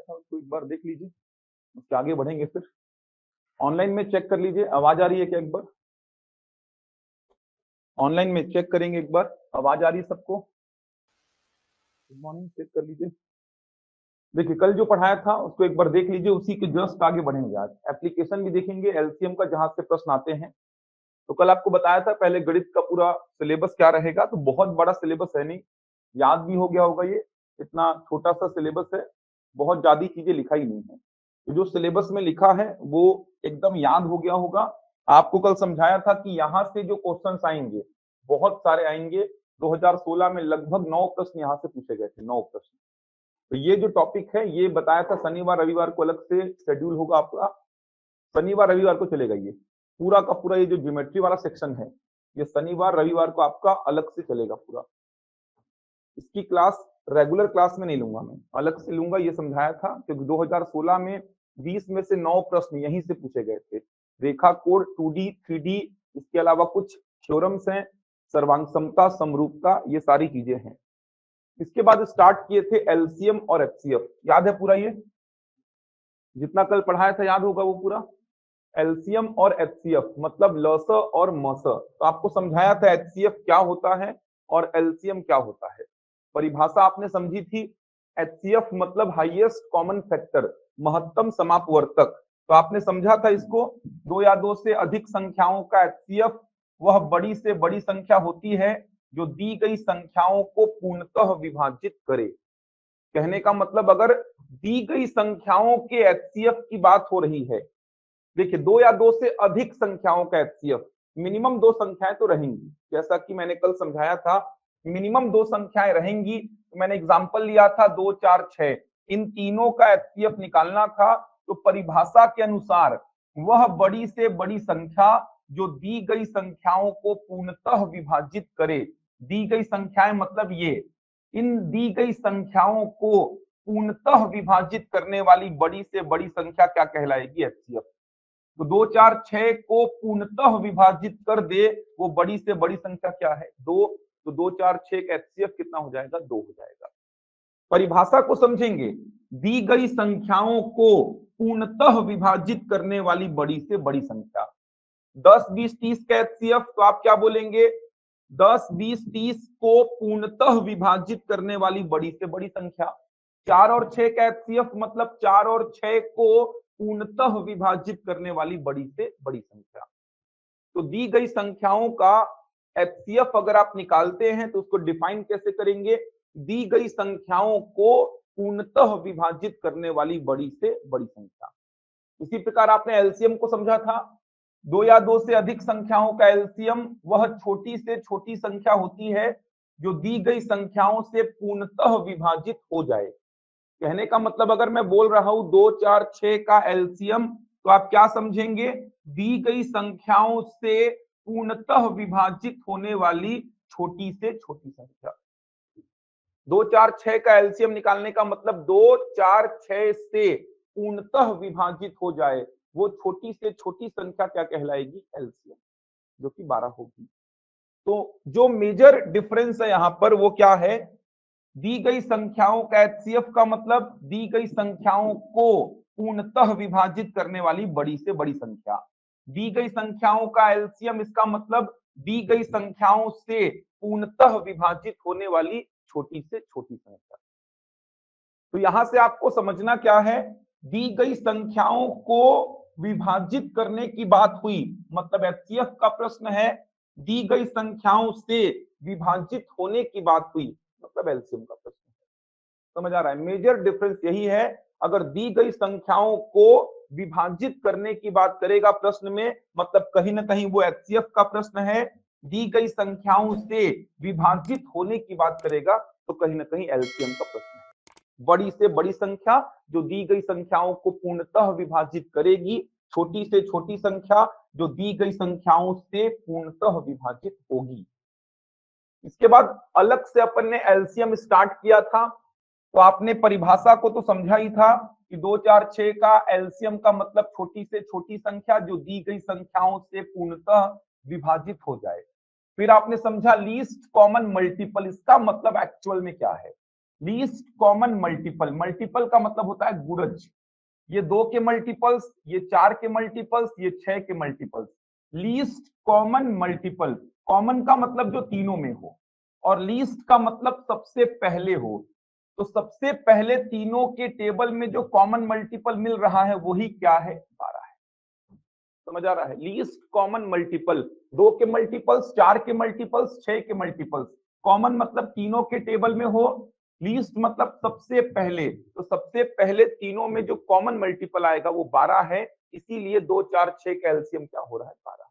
था उसको एक बार देख लीजिए, उसके आगे बढ़ेंगे फिर। ऑनलाइन में चेक कर लीजिए, आवाज आ रही है क्या एक बार? ऑनलाइन में चेक करेंगे एक बार, आवाज आ रही है सबको? गुड मॉर्निंग, चेक कर लीजिए। देखिए कल जो पढ़ाया था उसको एक बार देख लीजिए, उसी के जस्ट आगे बढ़ेंगे। आज एप्लीकेशन भी देखेंगे, एलसीएम का जहां से प्रश्न आते हैं। तो कल आपको बताया था पहले गणित का पूरा सिलेबस क्या रहेगा, तो बहुत बड़ा सिलेबस है नहीं, याद भी हो गया होगा। ये इतना छोटा सा सिलेबस है, बहुत ज्यादा चीजें लिखा ही नहीं है। तो जो सिलेबस में लिखा है वो एकदम याद हो गया होगा। आपको कल समझाया था कि यहाँ से जो क्वेश्चंस आएंगे बहुत सारे आएंगे। 2016 में लगभग 9 प्रश्न यहाँ से पूछे गए थे, 9 प्रश्न। तो ये जो टॉपिक है ये बताया था, शनिवार रविवार को अलग से शेड्यूल होगा आपका, शनिवार रविवार को चलेगा ये पूरा का पूरा। ये जो ज्योमेट्री वाला सेक्शन है ये शनिवार रविवार को आपका अलग से चलेगा पूरा। इसकी क्लास रेगुलर क्लास में नहीं लूंगा, मैं अलग से लूंगा, ये समझाया था। क्योंकि 2016 में 20 में से 9 प्रश्न यहीं से पूछे गए थे। रेखा कोड 2D 3D, इसके अलावा कुछ थ्योरम्स हैं, सर्वांग समता, समरूपता, ये सारी चीजें हैं। इसके बाद स्टार्ट किए थे एलसीएम और एचसीएफ। याद है पूरा ये जितना कल पढ़ाया था, याद होगा वो पूरा। एलसीएम और एचसीएफ मतलब लस और मस। तो आपको समझाया था एचसीएफ क्या होता है और एलसीएम क्या होता है। परिभाषा आपने समझी थी। एचसीएफ मतलब हाईएस्ट कॉमन फैक्टर, महत्तम समापवर्तक। तो आपने समझा था इसको, दो या दो से अधिक संख्याओं का एचसीएफ वह बड़ी से बड़ी संख्या होती है जो दी गई संख्याओं को पूर्णतः विभाजित करे। कहने का मतलब अगर दी गई संख्याओं के एचसीएफ की बात हो रही है, देखिए दो या दो से अधिक संख्याओं का एचसीएफ, मिनिमम 2 संख्याएं तो रहेंगी, जैसा कि मैंने कल समझाया था मिनिमम 2 संख्याएं रहेंगी। तो मैंने एग्जांपल लिया था 2 4 6, इन तीनों का एचसीएफ निकालना था। तो परिभाषा के अनुसार वह बड़ी से बड़ी संख्या जो दी गई संख्याओं को पूर्णतः विभाजित करे। दी गई संख्याएं मतलब ये, इन दी गई संख्याओं को पूर्णतः विभाजित करने वाली बड़ी से बड़ी संख्या क्या कहलाएगी? एचसीएफ। तो 2 4 6 को पूर्णतः विभाजित कर दे वो बड़ी से बड़ी संख्या क्या है? 2। तो 2 4 6 का एचसीएफ कितना हो जाएगा? 2 हो जाएगा। परिभाषा को समझेंगे, दी गई संख्याओं को पूर्णतः विभाजित करने वाली बड़ी से बड़ी संख्या। 10 20 30 का एचसीएफ, तो आप क्या बोलेंगे? 10 20 30 को पूर्णतः विभाजित करने वाली बड़ी से बड़ी संख्या। 4 और 6 का एचसीएफ मतलब 4 और 6 को पूर्णतः विभाजित करने वाली बड़ी से बड़ी संख्या। तो दी गई संख्याओं का एचसीएफ अगर आप निकालते हैं तो उसको डिफाइन कैसे करेंगे? दी गई संख्याओं को पूर्णतः विभाजित करने वाली बड़ी से बड़ी संख्या। इसी प्रकार आपने एलसीएम को समझा था, दो या दो से अधिक संख्याओं का एलसीएम वह छोटी से छोटी संख्या होती है जो दी गई संख्याओं से पूर्णतः विभाजित हो जाए। कहने का मतलब अगर मैं बोल रहा हूं 2 4 6 का एलसीएम, तो आप क्या समझेंगे? दी गई संख्याओं से पूर्णतः विभाजित होने वाली छोटी से छोटी संख्या। 2 4 6 का एलसीएम निकालने का मतलब 2 4 6 से पूर्णतः विभाजित हो जाए वो छोटी से छोटी संख्या क्या कहलाएगी? एलसीएम, जो कि 12 होगी। तो जो मेजर डिफरेंस है यहां पर वो क्या है? दी गई संख्याओं का एचसीएफ का मतलब दी गई संख्याओं को पूर्णतः विभाजित करने वाली बड़ी से बड़ी संख्या। दी गई संख्याओं का एलसीएम इसका मतलब दी गई संख्याओं से पूर्णतः विभाजित होने वाली छोटी से छोटी संख्या। तो यहां से आपको समझना क्या है? दी गई संख्याओं को विभाजित करने की बात हुई, मतलब एचसीएफ का प्रश्न है, दी गई संख्याओं से विभाजित होने की बात हुई, मतलब एलसीएम का प्रश्न है। समझ आ रहा है? मेजर डिफरेंस यही है। अगर दी गई संख्याओं को विभाजित करने की बात करेगा प्रश्न में, मतलब कहीं ना कहीं वो एचसीएफ का प्रश्न है। दी गई संख्याओं से विभाजित होने की बात करेगा तो कहीं ना कहीं एलसीएम का प्रश्न है। बड़ी से बड़ी संख्या जो दी गई संख्याओं को पूर्णतः विभाजित करेगी, छोटी से छोटी संख्या जो दी गई संख्याओं से पूर्णतः विभाजित होगी। इसके बाद अलग से अपन ने एलसीएम स्टार्ट किया था। तो आपने परिभाषा को तो समझा ही था कि 2 4 6 का एलसीएम का मतलब छोटी से छोटी संख्या जो दी गई संख्याओं से पूर्णतः विभाजित हो जाए। फिर आपने समझा लीस्ट कॉमन मल्टीपल, इसका मतलब एक्चुअल में क्या है? लीस्ट कॉमन मल्टीपल, मल्टीपल का मतलब होता है गुणज, ये 2 के मल्टीपल्स, ये 4 के मल्टीपल्स, ये 6 के multiples. Least common multiple, common का मतलब जो तीनों में हो, और लीस्ट का मतलब सबसे पहले हो। तो सबसे पहले तीनों के टेबल में जो कॉमन मल्टीपल मिल रहा है वही क्या है, 12 है। समझ आ रहा है? लीस्ट कॉमन मल्टीपल, 2 के मल्टीपल्स, 4 के मल्टीपल्स, 6 के मल्टीपल्स। कॉमन मतलब तीनों के टेबल में हो, लीस्ट मतलब सबसे पहले, तो सबसे पहले तीनों में जो कॉमन मल्टीपल आएगा वो 12 है, इसीलिए 2 4 6 का एलसीएम क्या हो रहा है, 12।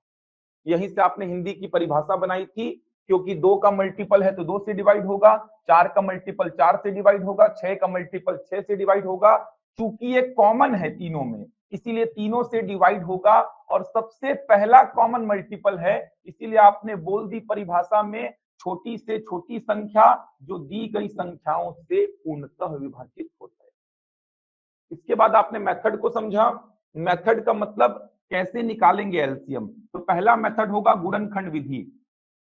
यहीं से आपने हिंदी की परिभाषा बनाई थी, क्योंकि 2 का मल्टीपल है तो 2 से डिवाइड होगा, 4 का मल्टीपल 4 से डिवाइड होगा, 6 का मल्टीपल 6 से डिवाइड होगा। चूंकि ये कॉमन है तीनों में, इसीलिए तीनों से डिवाइड होगा, और सबसे पहला कॉमन मल्टीपल है, इसीलिए आपने बोल दी परिभाषा में छोटी से छोटी संख्या जो दी गई संख्याओं से पूर्णतः विभाजित होता है। इसके बाद आपने मेथड को समझा। मेथड का मतलब कैसे निकालेंगे एलसीएम। तो पहला मेथड होगा गुणनखंड विधि।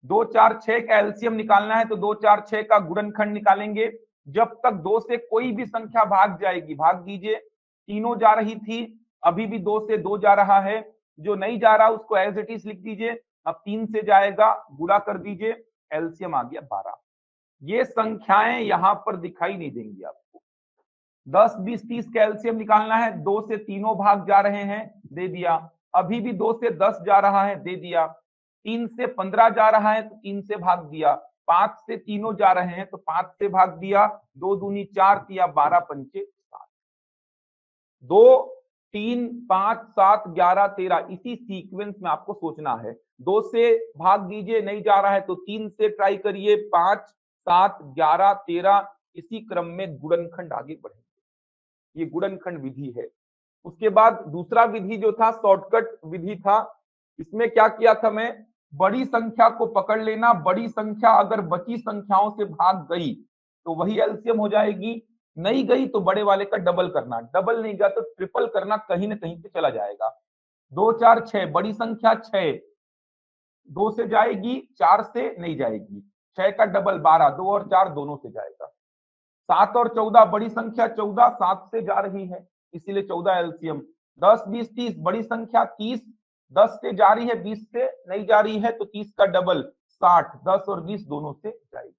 2 4 6 का एलसीएम निकालना है तो 2 4 6 का गुणनखंड निकालेंगे। जब तक 2 से कोई भी संख्या भाग जाएगी, भाग दीजिए। तीनों जा रही थी, अभी भी 2 से 2 जा रहा है, जो नहीं जा रहा उसको एज इट इज लिख दीजिए। अब 3 से जाएगा, गुणा कर दीजिए, एलसीएम आ गया 12। ये संख्याएं यहां पर दिखाई नहीं देंगी आपको। 10 20 30 का एलसीएम निकालना है, 2 से तीनों भाग जा रहे हैं, दे दिया। अभी भी 2 से 10 जा रहा है, दे दिया। 3 से 15 जा रहा है तो 3 से भाग दिया। 5 से तीनों जा रहे हैं तो 5 से भाग दिया। 2 दूनी 4 दिया, 12 पंचे 7। 2 3 5 7 11 13, इसी सीक्वेंस में आपको सोचना है। 2 से भाग दीजिए, नहीं जा रहा है तो 3 से ट्राई करिए, 5 7 11 13, इसी क्रम में गुणनखंड आगे बढ़ेंगे। ये गुणनखंड विधि है। उसके बाद दूसरा विधि जो था शॉर्टकट विधि था। इसमें क्या किया था मैं, बड़ी संख्या को पकड़ लेना, बड़ी संख्या अगर बची संख्याओं से भाग गई तो वही एलसीएम हो जाएगी, नहीं गई तो बड़े वाले का डबल करना, डबल नहीं गया तो ट्रिपल करना, कहीं ना कहीं पे चला जाएगा। 2 4 6, बड़ी संख्या 6, 2 से जाएगी, 4 से नहीं जाएगी, 6 का डबल 12, 2 और 4 दोनों से जाएगा। 7 और 14, बड़ी संख्या 14, 7 से जा रही है, इसीलिए 14 एलसीएम। 10 20 30, बड़ी संख्या 30, 10 से जा रही है, 20 से नहीं जा रही है तो 30 का डबल 60, 10 और 20 दोनों से जाएगी।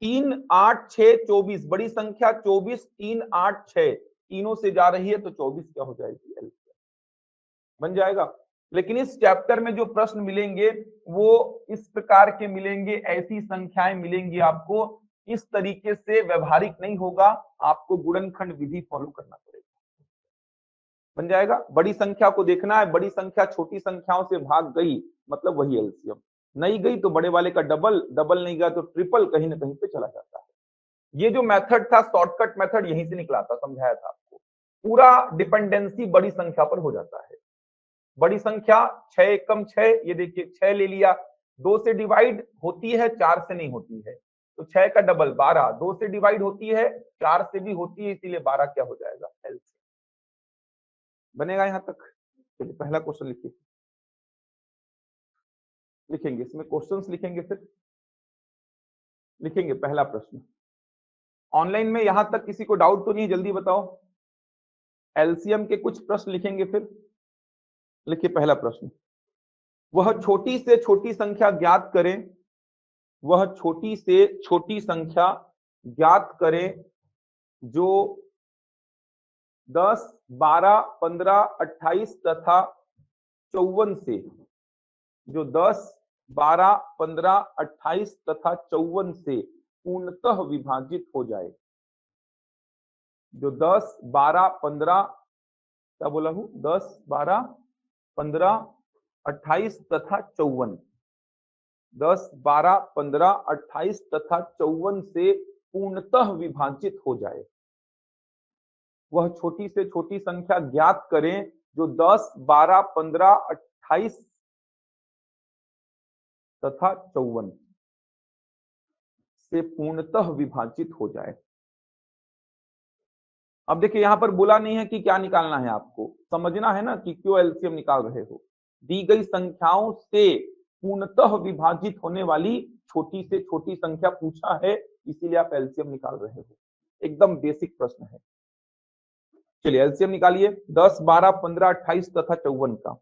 3 8 6 24, बड़ी संख्या 24, 3 8 6, तीनों से जा रही है तो 24 क्या हो जाएगी, एलसीएम बन जाएगा। लेकिन इस चैप्टर में जो प्रश्न मिलेंगे वो इस प्रकार के मिलेंगे, ऐसी संख्याएं मिलेंगी आपको, इस तरीके से व्यवहारिक नहीं होगा, आपको गुणनखंड विधि फॉलो करना पड़ेगा। बन जाएगा। बड़ी संख्या को देखना है, बड़ी संख्या छोटी संख्याओं से भाग गई मतलब वही एलसीएम, नहीं गई तो बड़े वाले का डबल, डबल नहीं गया तो ट्रिपल, कहीं ना कहीं पे चला जाता है। ये जो मेथड था शॉर्टकट मेथड, यहीं से निकला था, समझाया था आपको। पूरा डिपेंडेंसी बड़ी संख्या पर हो जाता है। बड़ी संख्या 6 एकम 6, ये देखिए 6 ले लिया, 2 से डिवाइड होती है, 4 से नहीं होती है, तो 6 का डबल 12, 2 से डिवाइड होती है, 4 से भी होती है, इसीलिए 12 क्या हो जाएगा, एलसीएम बनेगा। यहां तक चलिए पहला क्वेश्चन लिखिए, लिखेंगे इसमें क्वेश्चंस लिखेंगे, फिर लिखेंगे पहला प्रश्न। ऑनलाइन में यहां तक किसी को डाउट तो नहीं, जल्दी बताओ। एलसीएम के कुछ प्रश्न लिखेंगे, फिर लिखिए पहला प्रश्न। वह छोटी से छोटी संख्या ज्ञात करें, वह छोटी से छोटी संख्या ज्ञात करें जो 10 12 15 28 तथा 54 से, जो 10 12 15 28 तथा 54 से पूर्णतः विभाजित हो जाए। जो 10 12 15, क्या बोला हूं, 10 12 15 28 तथा 54, 10 12 15 28 तथा 54 से पूर्णतः विभाजित हो जाए। वह छोटी से छोटी संख्या ज्ञात करें जो 10 12 15 28 तथा 54 से पूर्णतः विभाजित हो जाए। अब देखिए यहां पर बोला नहीं है कि क्या निकालना है, आपको समझना है ना कि क्यों एलसीएम निकाल रहे हो। दी गई संख्याओं से पूर्णतः विभाजित होने वाली छोटी से छोटी संख्या पूछा है, इसीलिए आप एलसीएम निकाल रहे हो। एकदम बेसिक प्रश्न है। चलिए एलसीएम निकालिए 10, 12, 15, 28 तथा 54 का।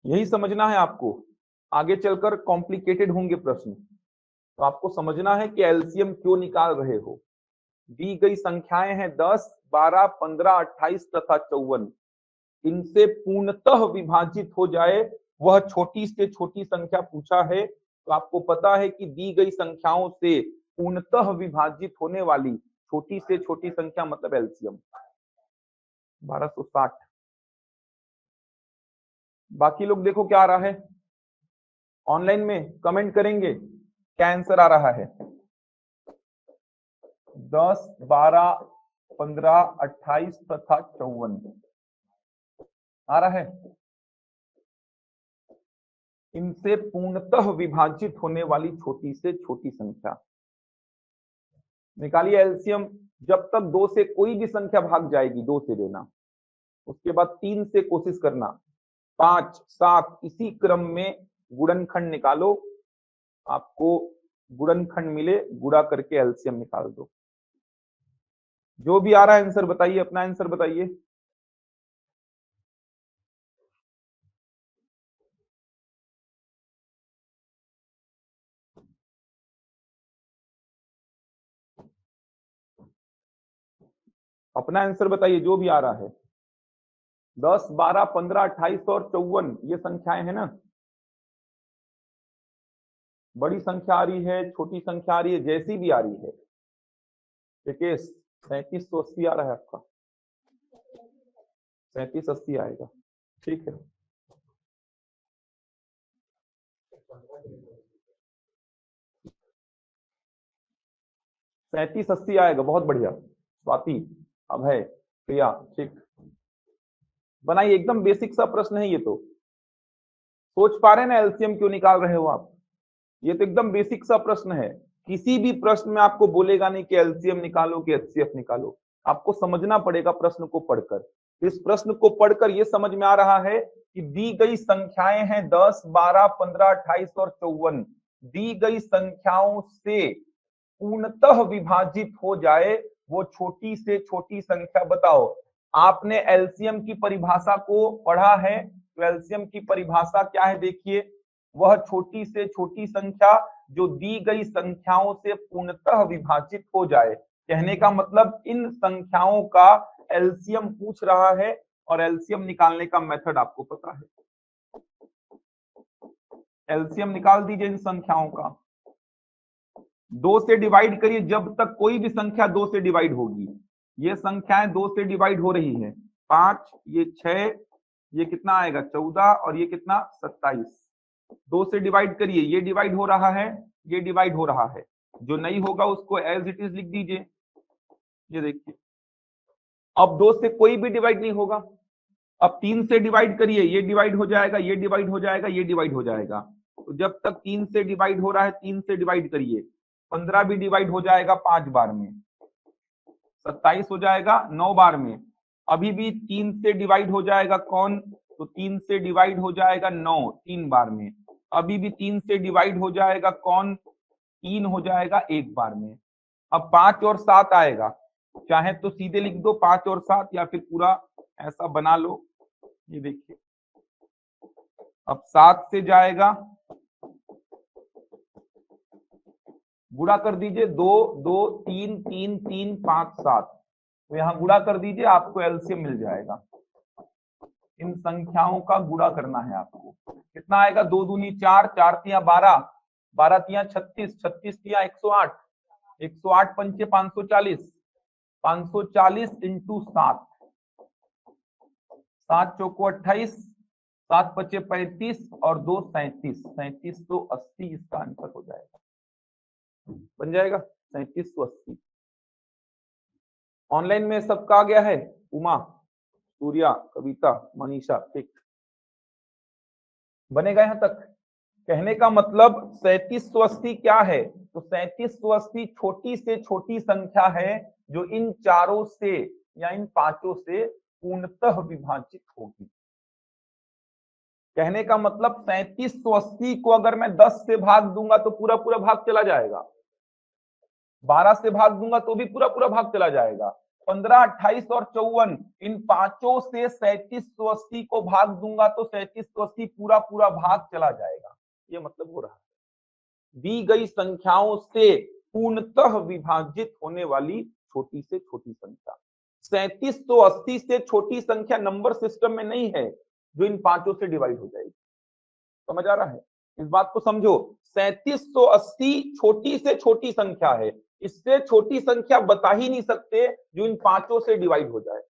यही समझना है आपको, आगे चलकर कॉम्प्लिकेटेड होंगे प्रश्न, तो आपको समझना है कि एलसीएम क्यों निकाल रहे हो। दी गई संख्याएं हैं 10, 12, 15, 28 तथा 54। इनसे पूर्णतः विभाजित हो जाए वह छोटी से छोटी संख्या पूछा है, तो आपको पता है कि दी गई संख्याओं से पूर्णतः विभाजित होने वाली छोटी से छोटी संख्या मतलब एलसीएम 1260। बाकी लोग देखो क्या आ रहा है, ऑनलाइन में कमेंट करेंगे क्या आंसर आ रहा है। 10, 12, 15, 28 तथा 54 आ रहा है। इनसे पूर्णतः विभाजित होने वाली छोटी से छोटी संख्या निकालिए एलसीएम। जब तक 2 से कोई भी संख्या भाग जाएगी 2 से देना, उसके बाद 3 से कोशिश करना, 5, 7 इसी क्रम में गुणनखंड निकालो, आपको गुणनखंड मिले, गुणा करके एलसीएम निकाल दो। जो भी आ रहा है आंसर बताइए, अपना आंसर बताइए। अपना आंसर बताइए जो भी आ रहा है। 10, 12, 15, 28 और 54 ये संख्याएं हैं ना। बड़ी संख्या आ रही है, छोटी संख्या आ रही है, जैसी भी आ रही है। देखिए 3780 आ रहा है आपका, 3780 आएगा, ठीक है। 3780 आएगा, बहुत बढ़िया। स्वाति, अभय, प्रिया, ठीक। बनाइए, एकदम बेसिक सा प्रश्न है ये तो। सोच पा रहे हैं ना एलसीएम क्यों निकाल रहे हो आप? ये तो एकदम बेसिक सा प्रश्न है। किसी भी प्रश्न में आपको बोलेगा नहीं कि एलसीएम निकालो कि एचसीएफ निकालो, आपको समझना पड़ेगा प्रश्न को पढ़कर। इस प्रश्न को पढ़कर यह समझ में आ रहा है कि दी गई संख्याएं हैं 10, 12, 15, 28 और 54। दी गई संख्याओं से पूर्णतः विभाजित हो जाए वो छोटी से छोटी संख्या बताओ। आपने एलसीएम की परिभाषा को पढ़ा है, तो एलसीएम की परिभाषा क्या है देखिए, वह छोटी से छोटी संख्या जो दी गई संख्याओं से पूर्णतः विभाजित हो जाए। कहने का मतलब इन संख्याओं का एलसीएम पूछ रहा है और एलसीएम निकालने का मेथड आपको पता है। एलसीएम निकाल दीजिए इन संख्याओं का। 2 से डिवाइड करिए, जब तक कोई भी संख्या 2 से डिवाइड होगी। ये संख्याएं 2 से डिवाइड हो रही है, 5, ये 6, ये कितना आएगा 14 और ये कितना 27। 2 से डिवाइड करिए, ये डिवाइड हो रहा है, ये डिवाइड हो रहा है। जो नहीं होगा उसको एज इट इज लिख दीजिए। ये देखिए, अब 2 से कोई भी डिवाइड नहीं होगा। अब 3 से डिवाइड करिए, ये डिवाइड हो जाएगा, ये डिवाइड हो जाएगा, ये डिवाइड हो जाएगा। तो जब तक 3 से डिवाइड हो रहा है 3 से डिवाइड करिए। 15 भी डिवाइड हो जाएगा 5 बार में, 27 हो जाएगा 9 बार में। अभी भी 3 से डिवाइड हो जाएगा कौन, तो 3 से डिवाइड हो जाएगा 9 3 बार में। अभी भी 3 से डिवाइड हो जाएगा कौन, 3 हो जाएगा 1 बार में। अब 5 और 7 आएगा, चाहे तो सीधे लिख दो 5 और 7 या फिर पूरा ऐसा बना लो। ये देखिए, अब 7 से जाएगा, गुणा कर दीजिए, 2 2 3 3 3 5 7, तो यहां गुणा कर दीजिए, आपको एलसीएम मिल जाएगा। इन संख्याओं का गुणा करना है आपको। कितना आएगा, 2 दूनी 4, 4 तिया 12, 12 तिया 36, 36 तिया 108, 108 पंचे 540, 540 इंटू 7, 7 चौको 28, 7 पचे 35 और 2 37, 3780 इसका आंसर हो जाएगा, बन जाएगा 3780। ऑनलाइन में सबका आ गया है, उमा, सूर्या, कविता, मनीषा, ठीक बनेगा यहां तक। कहने का मतलब 3780 क्या है, तो 3780 छोटी से छोटी संख्या है जो इन चारों से या इन पांचों से पूर्णतः विभाजित होगी। कहने का मतलब 3780 को अगर मैं 10 से भाग दूंगा तो पूरा पूरा भाग चला जाएगा, 12 से भाग दूंगा तो भी पूरा पूरा भाग चला जाएगा, 15, 28 और 54 इन पांचों से 3780 को भाग दूंगा तो 3780 पूरा पूरा भाग चला जाएगा। ये मतलब हो रहा है दी गई संख्याओं से पूर्णतः विभाजित होने वाली छोटी से छोटी संख्या। 3780 से छोटी संख्या नंबर सिस्टम में नहीं है जो इन पांचों से डिवाइड हो जाएगी। समझ आ रहा है? इस बात को समझो, 3780 छोटी से छोटी संख्या है, इससे छोटी संख्या बता ही नहीं सकते जो इन पांचों से डिवाइड हो जाए।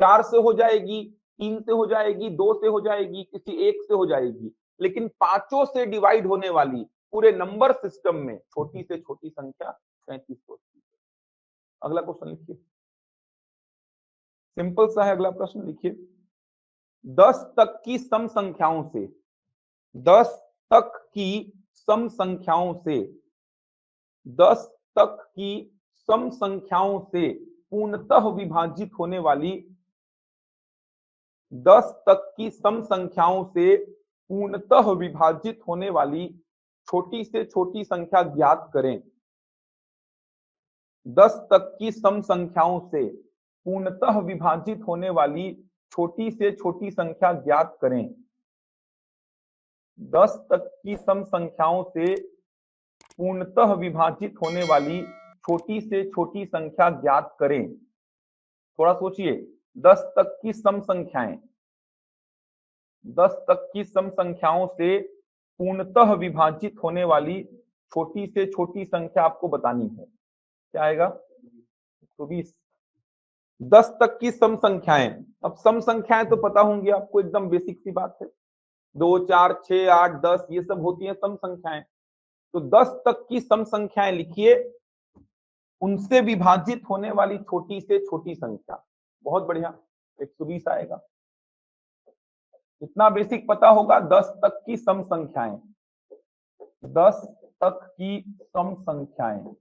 4 से हो जाएगी, 3 से हो जाएगी, 2 से हो जाएगी, किसी एक से हो जाएगी, लेकिन पांचों से डिवाइड होने वाली पूरे नंबर सिस्टम में छोटी से छोटी संख्या 3780। अगला क्वेश्चन लिखिए, सिंपल सा है। अगला प्रश्न लिखिए, 10 तक की सम संख्याओं से 10 तक की सम संख्याओं से 10 तक की सम संख्याओं से पूर्णतः विभाजित होने वाली 10 तक की सम संख्याओं से पूर्णतः विभाजित होने वाली छोटी से छोटी संख्या ज्ञात करें। 10 तक की सम संख्याओं से पूर्णतः विभाजित होने वाली छोटी से छोटी संख्या ज्ञात करें। 10 तक की सम संख्याओं से पूर्णतः विभाजित होने वाली छोटी से छोटी संख्या ज्ञात करें। थोड़ा सोचिए, 10 तक की सम संख्याएं, 10 तक की सम संख्याओं से पूर्णतः विभाजित होने वाली छोटी से छोटी संख्या आपको बतानी है। क्या आएगा? 120। 10 तक की सम संख्याएं, अब सम संख्याएं तो पता होंगी आपको, एकदम बेसिक सी बात है, 2, 4, 6, 8, 10 ये सब होती हैं सम संख्याएं। तो 10 तक की सम संख्याएं लिखिए, उनसे विभाजित होने वाली छोटी से छोटी संख्या। बहुत बढ़िया, 120 आएगा। इतना बेसिक पता होगा। 10 तक की सम संख्याएं, 10 तक की सम संख्याएं,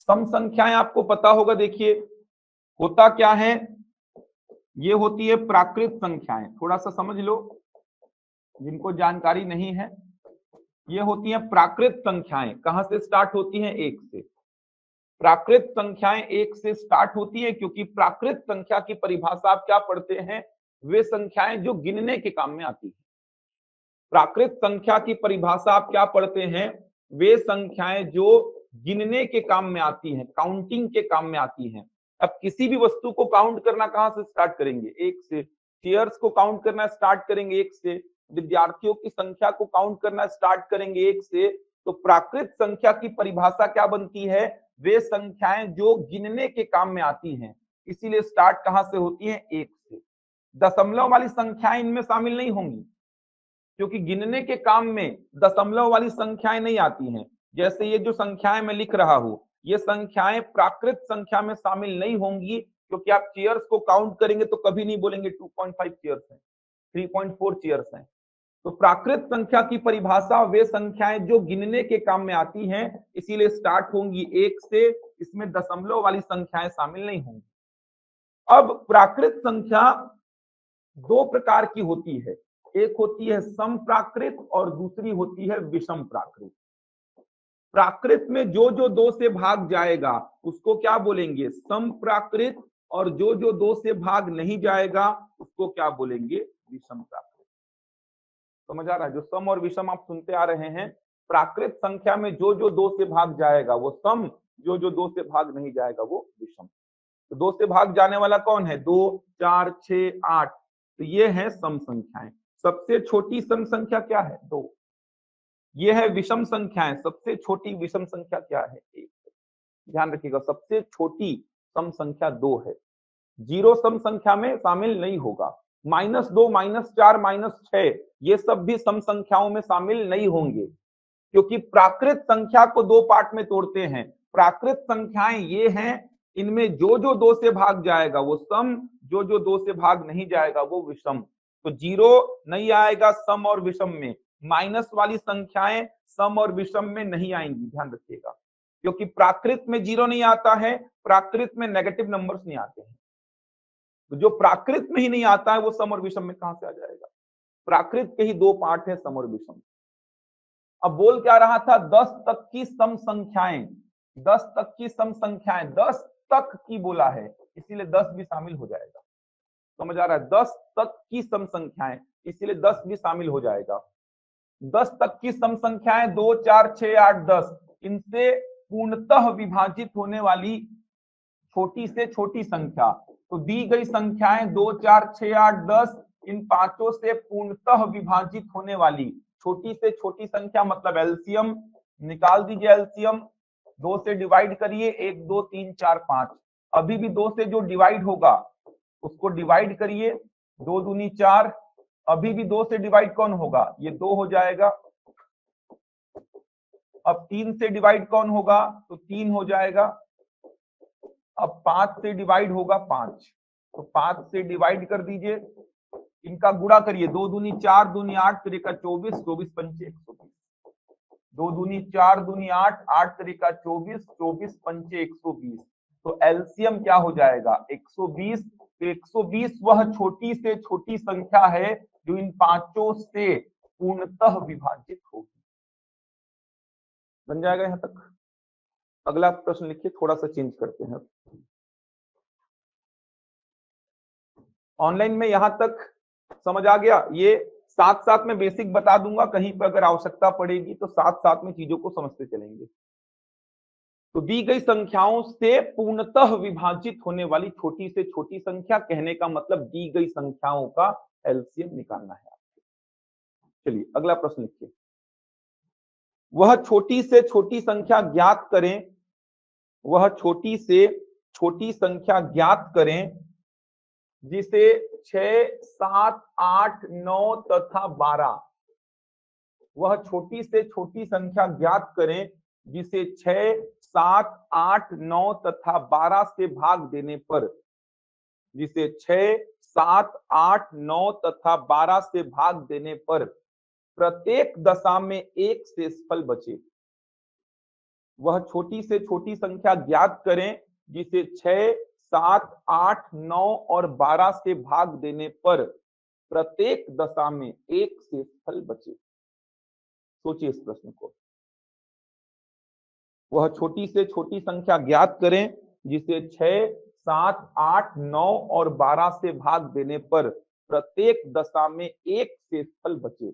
सम संख्याएं आपको पता होगा। देखिए होता क्या है, ये होती है प्राकृत संख्याएं, थोड़ा सा समझ लो जिनको जानकारी नहीं है। ये होती हैं प्राकृत संख्याएं, कहां से स्टार्ट होती हैं? 1 से। प्राकृत संख्याएं 1 से स्टार्ट होती है क्योंकि प्राकृत संख्या की परिभाषा आप क्या पढ़ते हैं? वे संख्याएं जो गिनने के काम में आती है। प्राकृत संख्या की परिभाषा आप क्या पढ़ते हैं? वे संख्याएं जो गिनने के काम में आती हैं, काउंटिंग के काम में आती हैं। अब किसी भी वस्तु को काउंट करना कहां से स्टार्ट करेंगे? 1 से। चेयर्स को काउंट करना स्टार्ट करेंगे 1 से, विद्यार्थियों की संख्या को काउंट करना स्टार्ट करेंगे 1 से। तो प्राकृत संख्या की परिभाषा क्या बनती है? वे संख्याएं जो गिनने के काम में आती हैं। इसीलिए स्टार्ट कहां से होती है? 1 से। दशमलव वाली संख्याएं इनमें शामिल नहीं होंगी क्योंकि गिनने के काम में दशमलव वाली संख्याएं नहीं आती हैं। जैसे ये जो संख्याएं मैं लिख रहा हूं, ये संख्याएं प्राकृत संख्या में शामिल नहीं होंगी क्योंकि आप चेयर्स को काउंट करेंगे तो कभी नहीं बोलेंगे 2.5 चेयर्स हैं, 3.4 चेयर्स हैं। तो प्राकृत संख्या की परिभाषा वे संख्याएं जो गिनने के काम में आती हैं, इसीलिए स्टार्ट होंगी 1 से, इसमें दशमलव वाली संख्याएं शामिल नहीं होंगी। अब प्राकृत संख्या 2 प्रकार की होती है, एक होती है सम प्राकृत और दूसरी होती है विषम प्राकृत। प्राकृत में जो जो 2 से भाग जाएगा उसको क्या बोलेंगे? सम प्राकृत, और जो जो 2 से भाग नहीं जाएगा उसको क्या बोलेंगे? विषम प्राकृत। समझ आ रहा है? जो सम और विषम आप सुनते आ रहे हैं, प्राकृत संख्या में जो जो 2 से भाग जाएगा वो सम, जो जो 2 से भाग नहीं जाएगा वो विषम। तो 2 से भाग जाने वाला कौन है? 2, 4, 6, 8। तो ये है सम संख्याएं। सबसे छोटी सम संख्या क्या है? 2। ये है विषम संख्याएं, सबसे छोटी विषम संख्या क्या है? 1। ध्यान रखिएगा, सबसे छोटी सम संख्या 2 है। जीरो सम संख्या में शामिल नहीं होगा। -2, -4, -6 ये सब भी सम संख्याओं में शामिल नहीं होंगे क्योंकि प्राकृत संख्या को 2 पार्ट में तोड़ते हैं। प्राकृत संख्याएं ये हैं, इनमें जो जो 2 से भाग जाएगा वो सम, जो जो 2 से भाग नहीं जाएगा वो विषम। तो जीरो नहीं आएगा सम और विषम में, माइनस वाली संख्याएं सम और विषम में नहीं आएंगी, ध्यान रखिएगा, क्योंकि प्राकृत में जीरो नहीं आता है, प्राकृत में नेगेटिव नंबर्स नहीं आते हैं। तो जो प्राकृत में ही नहीं आता है वो सम और विषम में कहां से आ जाएगा? प्राकृत के ही दो पार्ट है, सम और विषम। अब बोल क्या रहा था? 10 तक की सम संख्याएं, 10 तक की सम संख्याएं, 10 तक की बोला है, इसीलिए 10 भी शामिल हो जाएगा। समझ आ रहा है? 10 तक की सम संख्याएं, इसीलिए 10 भी शामिल हो जाएगा। 10 तक की सम संख्याएं 2, 4, 6, 8, 10, इनसे पूर्णतः विभाजित होने वाली छोटी से छोटी संख्या। तो दी गई संख्याएं 2, 4, 6, 8, 10, इन पांचों से पूर्णतः विभाजित होने वाली छोटी से छोटी संख्या मतलब एलसीएम निकाल दीजिए। एलसीएम 2 से डिवाइड करिए, 1, 2, 3, 4, 5। अभी भी 2 से जो डिवाइड होगा उसको डिवाइड करिए, 2 दूनी 4। अभी भी 2 से डिवाइड कौन होगा? ये 2 हो जाएगा। अब 3 से डिवाइड कौन होगा? तो 3 हो जाएगा। अब 5 से डिवाइड होगा 5, तो 5 से डिवाइड कर दीजिए, इनका गुणा करिए, 2 दूनी 4, दूनी 8, 3 का 24, 24 पंचे 120। 2 दूनी 4, दूनी 8, 8 3 का 24, 24 पंचे 120। तो एलसीएम क्या हो जाएगा? 120। तो 120 वह छोटी से छोटी संख्या है जो इन पांचों से पूर्णतः विभाजित होगी। बन जाएगा यहां तक? अगला प्रश्न लिखिए, थोड़ा सा चेंज करते हैं। ऑनलाइन में यहां तक समझ आ गया? ये साथ साथ में बेसिक बता दूंगा, कहीं पर अगर आवश्यकता पड़ेगी तो साथ साथ में चीजों को समझते चलेंगे। तो दी गई संख्याओं से पूर्णतः विभाजित होने वाली छोटी से छोटी संख्या, कहने का मतलब दी गई संख्याओं का एलसीएम निकालना है आपको। चलिए अगला प्रश्न लिखिए। वह छोटी से छोटी संख्या ज्ञात करें, वह छोटी से छोटी संख्या ज्ञात करें जिसे 6, 7, 8, 9 तथा 12, वह छोटी से छोटी संख्या ज्ञात करें जिसे 6, 7, 8, 9 तथा 12 से भाग देने पर, जिसे 6, 7, 8, 9 तथा 12 से भाग देने पर प्रत्येक दशा में एक शेषफल बचे। वह छोटी से छोटी संख्या ज्ञात करें जिसे 6, 7, 8, 9 और 12 से भाग देने पर प्रत्येक दशा में एक शेषफल बचे। सोचिए इस प्रश्न को। वह छोटी से छोटी संख्या ज्ञात करें जिसे 6, 7, 8, 9 और 12 से भाग देने पर प्रत्येक दशा में एक शेषफल बचे।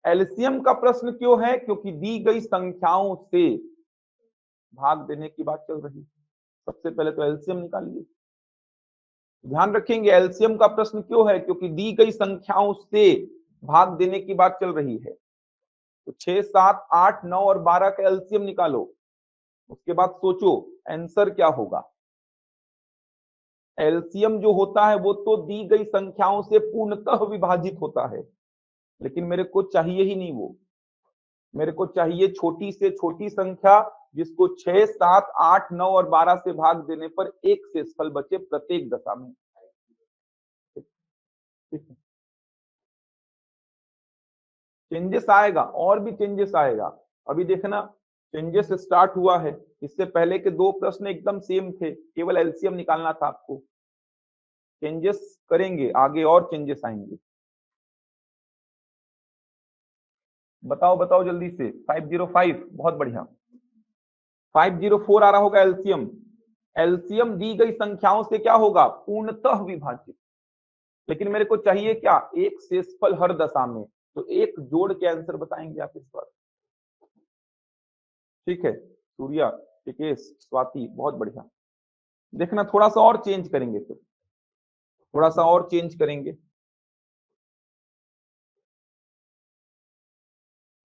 एलसीएम का प्रश्न क्यों है? क्योंकि दी गई संख्याओं से भाग देने की बात चल रही है। सबसे पहले तो एलसीएम निकालिए। ध्यान रखेंगे एलसीएम का प्रश्न क्यों है? क्योंकि दी गई संख्याओं से भाग देने की बात चल रही है। तो 6, 7, 8, 9 और 12 का एलसीएम निकालो, उसके बाद सोचो आंसर क्या होगा। एलसीएम जो होता है वो तो दी गई संख्याओं से पूर्णतः विभाजित होता है, लेकिन मेरे को चाहिए ही नहीं वो। मेरे को चाहिए छोटी से छोटी संख्या जिसको 6, 7, 8, 9 और 12 से भाग देने पर एक शेषफल बचे प्रत्येक दशा में। चेंजेस आएगा, और भी चेंजेस आएगा। अभी देखना चेंजेस स्टार्ट हुआ है। इससे पहले के दो प्रश्न एकदम सेम थे, केवल एलसीएम निकालना था आपको। चेंजेस करेंगे आगे, और चेंजेस आएंगे। बताओ बताओ जल्दी से। 505 बहुत बढ़िया। 504 आ रहा होगा एलसीएम। एलसीएम दी गई संख्याओं से क्या होगा? पूर्णतः विभाजित। लेकिन मेरे को चाहिए क्या? एक शेषफल हर दशा में। तो एक जोड़ के आंसर बताएंगे आप इस बार। ठीक है सूर्या, टिकेश, स्वाति, बहुत बढ़िया। देखना थोड़ा सा और चेंज करेंगे, फिर थोड़ा सा और चेंज करेंगे।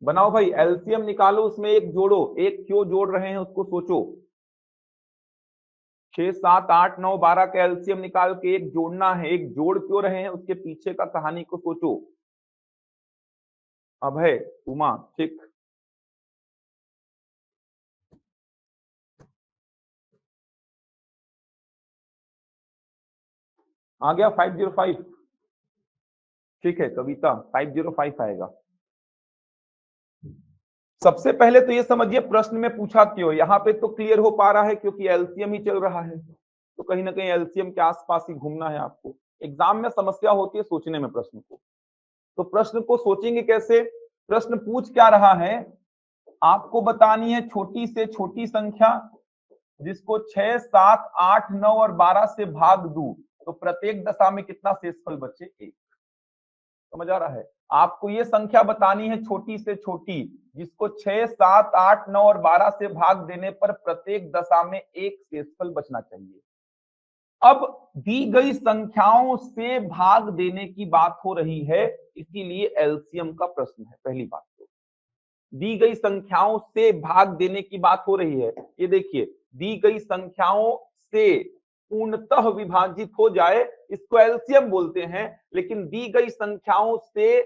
बनाओ भाई एलसीएम निकालो, उसमें एक जोड़ो। एक क्यों जोड़ रहे हैं उसको सोचो। 6, 7, 8, 9, 12 का एलसीएम निकाल के एक जोड़ना है। एक जोड़ क्यों रहे हैं उसके पीछे का कहानी को सोचो। अभय, उमा, ठीक। आ गया 505। ठीक है कविता, 505 आएगा। सबसे पहले तो ये समझिए प्रश्न में पूछा क्यों। यहाँ पे तो क्लियर हो पा रहा है क्योंकि एलसीएम ही चल रहा है। तो कहीं ना कहीं एलसीएम के आसपास ही घूमना है आपको। एग्जाम में समस्या होती है सोचने में प्रश्न को, तो प्रश्न को सोचेंगे कैसे? प्रश्न पूछ क्या रहा है, आपको बतानी है छोटी से छोटी संख्या जिसको 6, 7, 8, 9 और 12 से भाग दूं तो प्रत्येक दशा में कितना शेषफल बचे? 1। समझ आ रहा है? आपको ये संख्या बतानी है छोटी से छोटी जिसको 6, 7, 8, 9 और 12 से भाग देने पर प्रत्येक दशा में 1 शेषफल बचना चाहिए। अब दी गई संख्याओं से भाग देने की बात हो रही है, इसीलिए एलसीएम का प्रश्न है। पहली बात तो दी गई संख्याओं से भाग देने की बात हो रही है। ये देखिए, दी गई संख्याओं से पूर्णतः विभाजित हो जाए इसको एलसीएम बोलते हैं, लेकिन दी गई संख्याओं से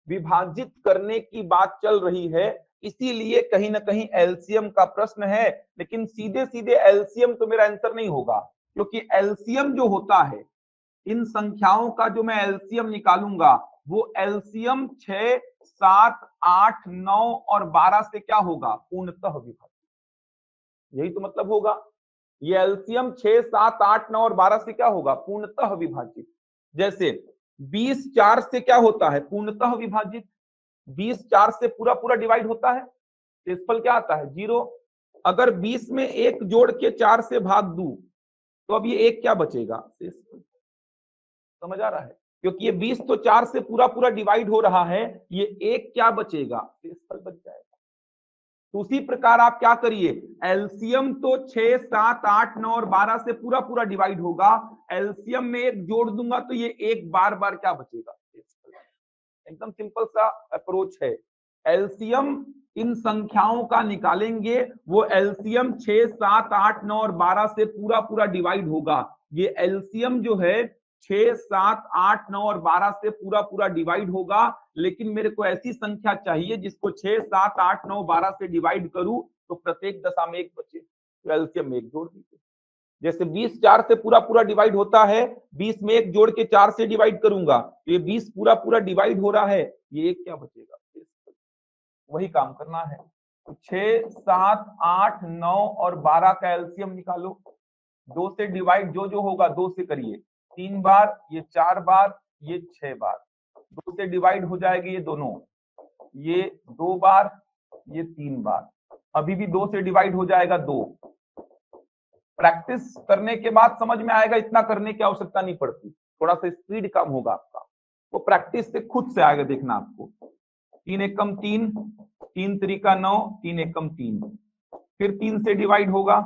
विभाजित करने की बात चल रही है, इसीलिए कहीं ना कहीं एलसीएम का प्रश्न है। लेकिन सीधे सीधे एलसीएम तो मेरा आंसर नहीं होगा, क्योंकि एलसीएम जो होता है इन संख्याओं का, जो मैं एलसीएम निकालूंगा वो एलसीएम 6, 7, 8, 9 और 12 से क्या होगा? पूर्णतः विभाजित। यही तो मतलब होगा, ये एलसीएम 6, 7, 8, 9 और 12 से क्या होगा? पूर्णतः विभाजित। जैसे 20 4 से क्या होता है? पूर्णतः विभाजित। 20 4 से पूरा पूरा डिवाइड होता है, शेषफल क्या आता है? 0। अगर 20 में 1 जोड़ के 4 से भाग दूं तो अब ये 1 क्या बचेगा? शेषफल। समझ आ रहा है? क्योंकि ये 20 तो 4 से पूरा पूरा डिवाइड हो रहा है, ये 1 क्या बचेगा? शेषफल बच जाएगा। तो उसी प्रकार आप क्या करिए, एलसीएम तो 6, 7, 8, 9 और 12 से पूरा पूरा डिवाइड होगा, एलसीएम में 1 जोड़ दूंगा तो ये 1 बार बार क्या बचेगा? एकदम सिंपल सा अप्रोच है। एलसीएम इन संख्याओं का निकालेंगे, वो एलसीएम 6, 7, 8, 9 और 12 से पूरा पूरा डिवाइड होगा। ये एलसीएम जो है 6, 7, 8, 9 और 12 से पूरा पूरा डिवाइड होगा, लेकिन मेरे को ऐसी संख्या चाहिए जिसको 6, 7, 8, 9, 12 से डिवाइड करूं तो प्रत्येक दशा में 1 बचे, तो एलसीएम में 1 जोड़ दीजिए। जैसे 20 4 से पूरा पूरा डिवाइड होता है, 20 में 1 जोड़ के 4 से डिवाइड करूंगा तो ये 20 पूरा पूरा डिवाइड हो रहा है, ये 1 क्या बचेगा? वही काम करना है। तो 6, 7, 8, 9 और 12 का एलसीएम निकालो। 2 से डिवाइड जो जो होगा 2 से करिए, 3 बार, ये 4 बार, ये 6 बार। 2 से डिवाइड हो जाएगी ये दोनों, ये 2 बार, ये 3 बार। अभी भी 2 से डिवाइड हो जाएगा 2। प्रैक्टिस करने के बाद समझ में आएगा, इतना करने की आवश्यकता नहीं पड़ती, थोड़ा सा स्पीड कम होगा आपका, वो प्रैक्टिस से खुद से आएगा, देखना आपको। 3 एकम 3, 3 त्रिका 9, 3 एकम 3, फिर 3 से डिवाइड होगा,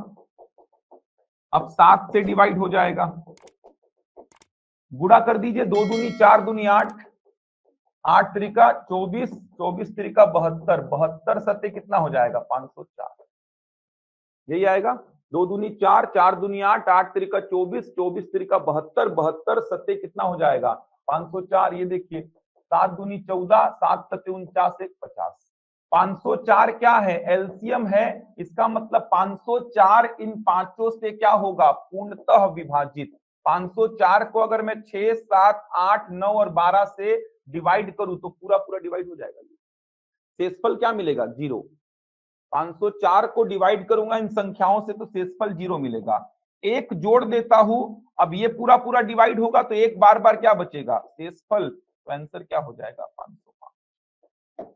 अब 7 से डिवाइड हो जाएगा, गुणा कर दीजिए, 2 दूनी 4 दूनी 8, 8 त्रिका 24, 24 त्रिका 72, 72 सत्ते कितना हो जाएगा? 504। यही आएगा, 2 दूनी 4, 4 दूनी 8, 8 त्रिका 24, 24 त्रिका 72, 72 सत्ते कितना हो जाएगा? 504। ये देखिए, 7 दूनी 14, 7 सत्ते 49, 50। 504 क्या है? एलसीएम है, इसका मतलब 504 इन पांचों से क्या होगा? पूर्णतः विभाजित। 504 को अगर मैं 6, 7, 8, 9 और 12 से डिवाइड करूं तो पूरा पूरा डिवाइड हो जाएगा, शेषफल क्या मिलेगा? 0। 504 को डिवाइड करूंगा इन संख्याओं से तो शेषफल 0 मिलेगा। 1 जोड़ देता हूं, अब ये पूरा पूरा डिवाइड होगा तो 1 बार बार क्या बचेगा? शेषफल। तो आंसर क्या हो जाएगा? 505।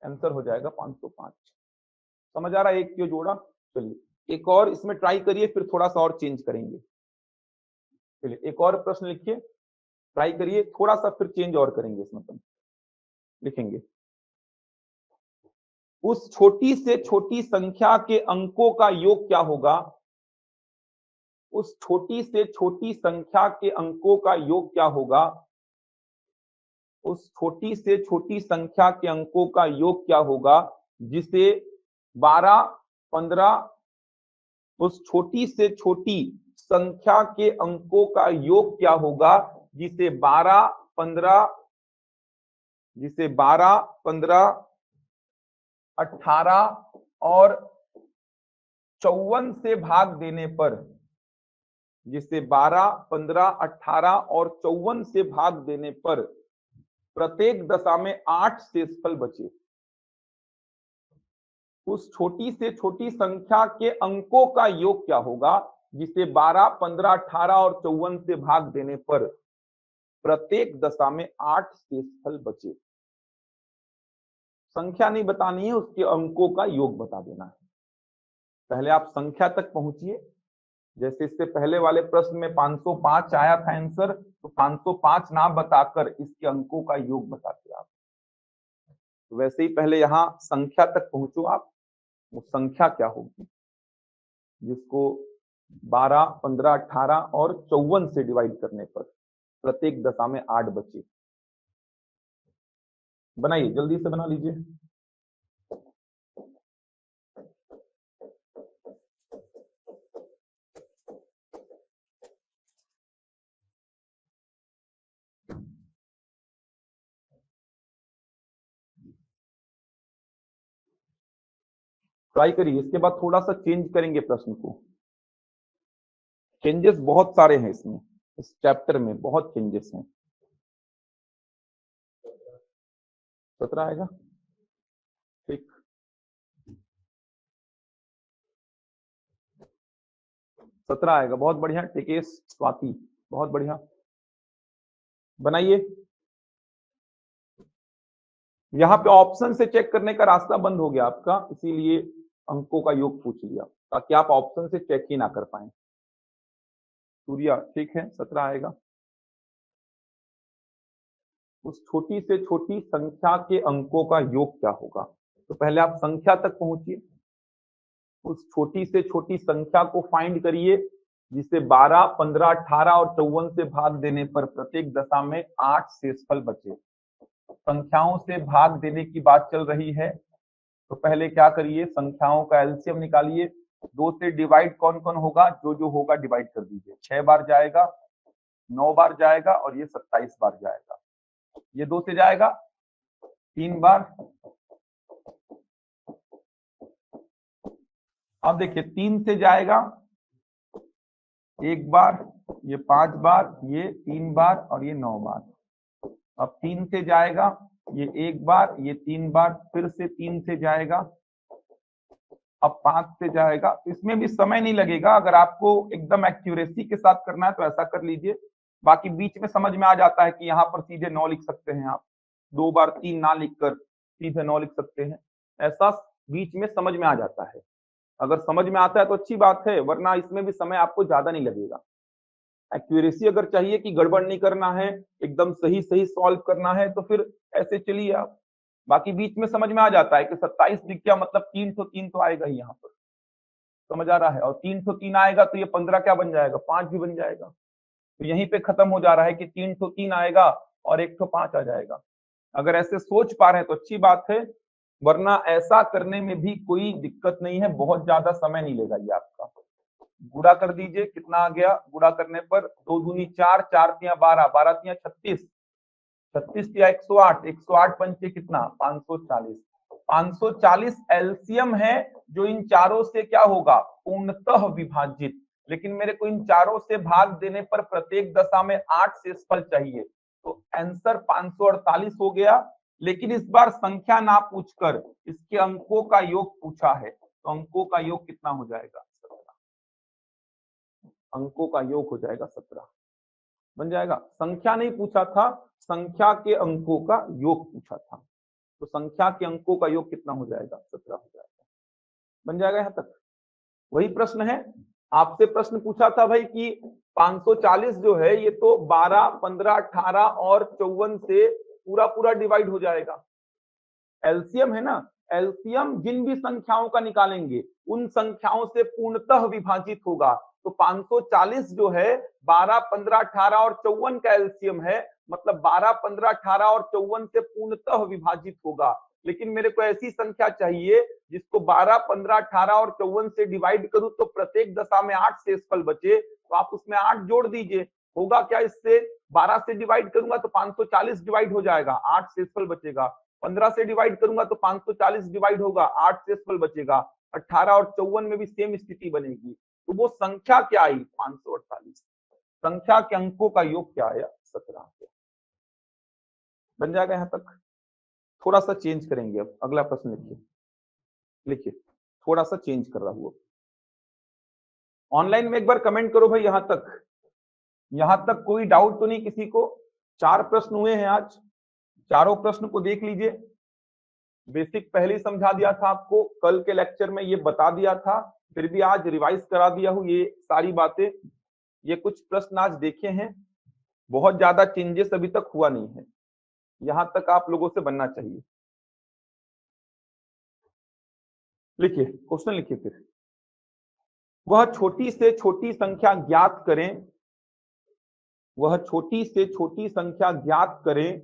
आंसर हो जाएगा 505। समझ आ रहा है? एक क्यों जोड़ा? चलिए एक और इसमें ट्राई करिए, फिर थोड़ा सा और चेंज करेंगे। चलिए एक और प्रश्न लिखिए, ट्राई करिए, थोड़ा सा फिर चेंज और करेंगे इसमें। लिखेंगे, उस छोटी से छोटी संख्या के अंकों का योग क्या होगा? उस छोटी से छोटी संख्या के अंकों का योग क्या होगा? उस छोटी से छोटी संख्या के अंकों का योग क्या होगा जिसे 12, 15, उस छोटी से छोटी संख्या के अंकों का योग क्या होगा जिसे 12, 15, 18 और 54 से भाग देने पर, जिसे 12, 15, 18 और 54 से भाग देने पर प्रत्येक दशा में 8 शेषफल बचे। उस छोटी से छोटी संख्या के अंकों का योग क्या होगा जिसे 12, 15, 18 और 54 से भाग देने पर प्रत्येक दशा में 8 शेषफल बचे। संख्या नहीं बतानी है, उसके अंकों का योग बता देना है। पहले आप संख्या तक पहुंचिए। जैसे इससे पहले वाले प्रश्न में 505 आया था आंसर, तो 505 ना बताकर इसके अंकों का योग बताते आप। तो वैसे ही पहले यहां संख्या तक पहुंचो आप। वो संख्या क्या होगी जिसको 12, 15, 18 और 54 से डिवाइड करने पर प्रत्येक दशा में 8 बचे। बनाइए, जल्दी से बना लीजिए। ट्राई करिए। इसके बाद थोड़ा सा चेंज करेंगे प्रश्न को। चेंजेस बहुत सारे हैं इसमें, इस चैप्टर में बहुत चेंजेस हैं। 17 आएगा, ठीक। 17 आएगा, बहुत बढ़िया। टिकेश, स्वाति, बहुत बढ़िया। बनाइए। यहाँ पे ऑप्शन से चेक करने का रास्ता बंद हो गया आपका, इसीलिए अंकों का योग पूछ लिया ताकि आप ऑप्शन से चेक ही ना कर पाए। सूर्या, ठीक है, 17 आएगा। उस छोटी से छोटी संख्या के अंकों का योग क्या होगा? तो पहले आप संख्या तक पहुंचिए। उस छोटी से छोटी संख्या को फाइंड करिए जिसे 12, 15, 18 और 54 से भाग देने पर प्रत्येक दशा में 8 शेषफल बचे। संख्याओं से भाग देने की बात चल रही है, तो पहले क्या करिए, संख्याओं का एलसीएम निकालिए। 2 से डिवाइड कौन कौन होगा? जो जो होगा डिवाइड कर दीजिए। 6 बार जाएगा, 9 बार जाएगा और ये 27 बार जाएगा। ये 2 से जाएगा 3 बार। अब देखिए 3 से जाएगा 1 बार, ये 5 बार, ये 3 बार और ये 9 बार। अब 3 से जाएगा ये 1 बार, ये 3 बार, फिर से 3 से जाएगा, अब 5 से जाएगा। इसमें भी समय नहीं लगेगा, अगर आपको एकदम एक्यूरेसी के साथ करना है तो ऐसा कर लीजिए। बाकी बीच में समझ में आ जाता है कि यहाँ पर सीधे 9 लिख सकते हैं आप, 2 बार 3 ना लिखकर सीधे 9 लिख सकते हैं। ऐसा बीच में समझ में आ जाता है। अगर समझ में आता है तो अच्छी बात है, वरना इसमें भी समय आपको ज्यादा नहीं लगेगा। एक्यूरेसी अगर चाहिए कि गड़बड़ नहीं करना है, एकदम सही सही सॉल्व करना है, तो फिर ऐसे चलिए आप। बाकी बीच में समझ में आ जाता है कि 27 दिख गया मतलब 303 तो आएगा ही यहाँ पर, समझ आ रहा है। और 303 आएगा तो ये 15 क्या बन जाएगा? 5 भी बन जाएगा। तो यहीं पे खत्म हो जा रहा है कि 303 आएगा और 105 आ जाएगा। अगर ऐसे सोच पा रहे हैं तो अच्छी बात है, वरना ऐसा करने में भी कोई दिक्कत नहीं है, बहुत ज्यादा समय नहीं लेगा ये आपका। गुणा कर दीजिए, कितना आ गया? गुणा करने पर 2 दूनी 4, 4 तिया 12, 12 तिया 36, 36 तिया 108, 108 पंचे कितना? 540। 540 एलसीएम है जो इन चारों से क्या होगा? पूर्णतः विभाजित। लेकिन मेरे को इन चारों से भाग देने पर प्रत्येक दशा में 8 शेषफल चाहिए, तो आंसर 548 हो गया। लेकिन इस बार संख्या ना पूछकर इसके अंकों का योग पूछा है, तो अंकों का योग कितना हो जाएगा? अंकों का योग हो जाएगा 17। बन जाएगा। संख्या नहीं पूछा था, संख्या के अंकों का योग पूछा था, तो संख्या के अंकों का योग कितना हो जाएगा? 17 हो जाएगा। बन जाएगा यहां तक। वही प्रश्न है, आपसे प्रश्न पूछा था भाई कि 540 जो है ये तो 12, 15, 18 और 54 से पूरा पूरा डिवाइड हो जाएगा। एलसीएम है ना, एलसीएम जिन भी संख्याओं का निकालेंगे उन संख्याओं से पूर्णतः विभाजित होगा। तो 540 जो है 12, 15, 18 और 54 का एलसीएम है, मतलब 12, 15, 18 और 54 से पूर्णतः विभाजित होगा। लेकिन मेरे को ऐसी संख्या चाहिए जिसको 12, 15, 18 और 54 से डिवाइड करूं तो प्रत्येक दशा में 8 शेषफल बचे, तो आप उसमें 8 जोड़ दीजिए। होगा क्या? इससे 12 से डिवाइड करूंगा तो 540 डिवाइड हो जाएगा, 8 शेषफल बचेगा। 15 से डिवाइड करूंगा तो 540 डिवाइड होगा, 8 शेषफल बचेगा। 18 और 54 में भी सेम स्थिति बनेगी। तो वो संख्या क्या आई? 548। संख्या के अंकों का योग क्या आया? 17। बन जाएगा यहां तक। थोड़ा सा चेंज करेंगे। अब अगला प्रश्न लिखिए, लिखिए, थोड़ा सा चेंज कर रहा हूं। ऑनलाइन में एक बार कमेंट करो भाई। यहां तक कोई डाउट तो नहीं किसी को? 4 प्रश्न हुए हैं आज, चारों प्रश्न को देख लीजिए। बेसिक पहले ही समझा दिया था आपको, कल के लेक्चर में ये बता दिया था, फिर भी आज रिवाइज करा दिया हूं ये सारी बातें। ये कुछ प्रश्न आज देखे हैं, बहुत ज्यादा चेंजेस अभी तक हुआ नहीं है, यहां तक आप लोगों से बनना चाहिए। लिखिए क्वेश्चन, लिखिए फिर। वह छोटी से छोटी संख्या ज्ञात करें, वह छोटी से छोटी संख्या ज्ञात करें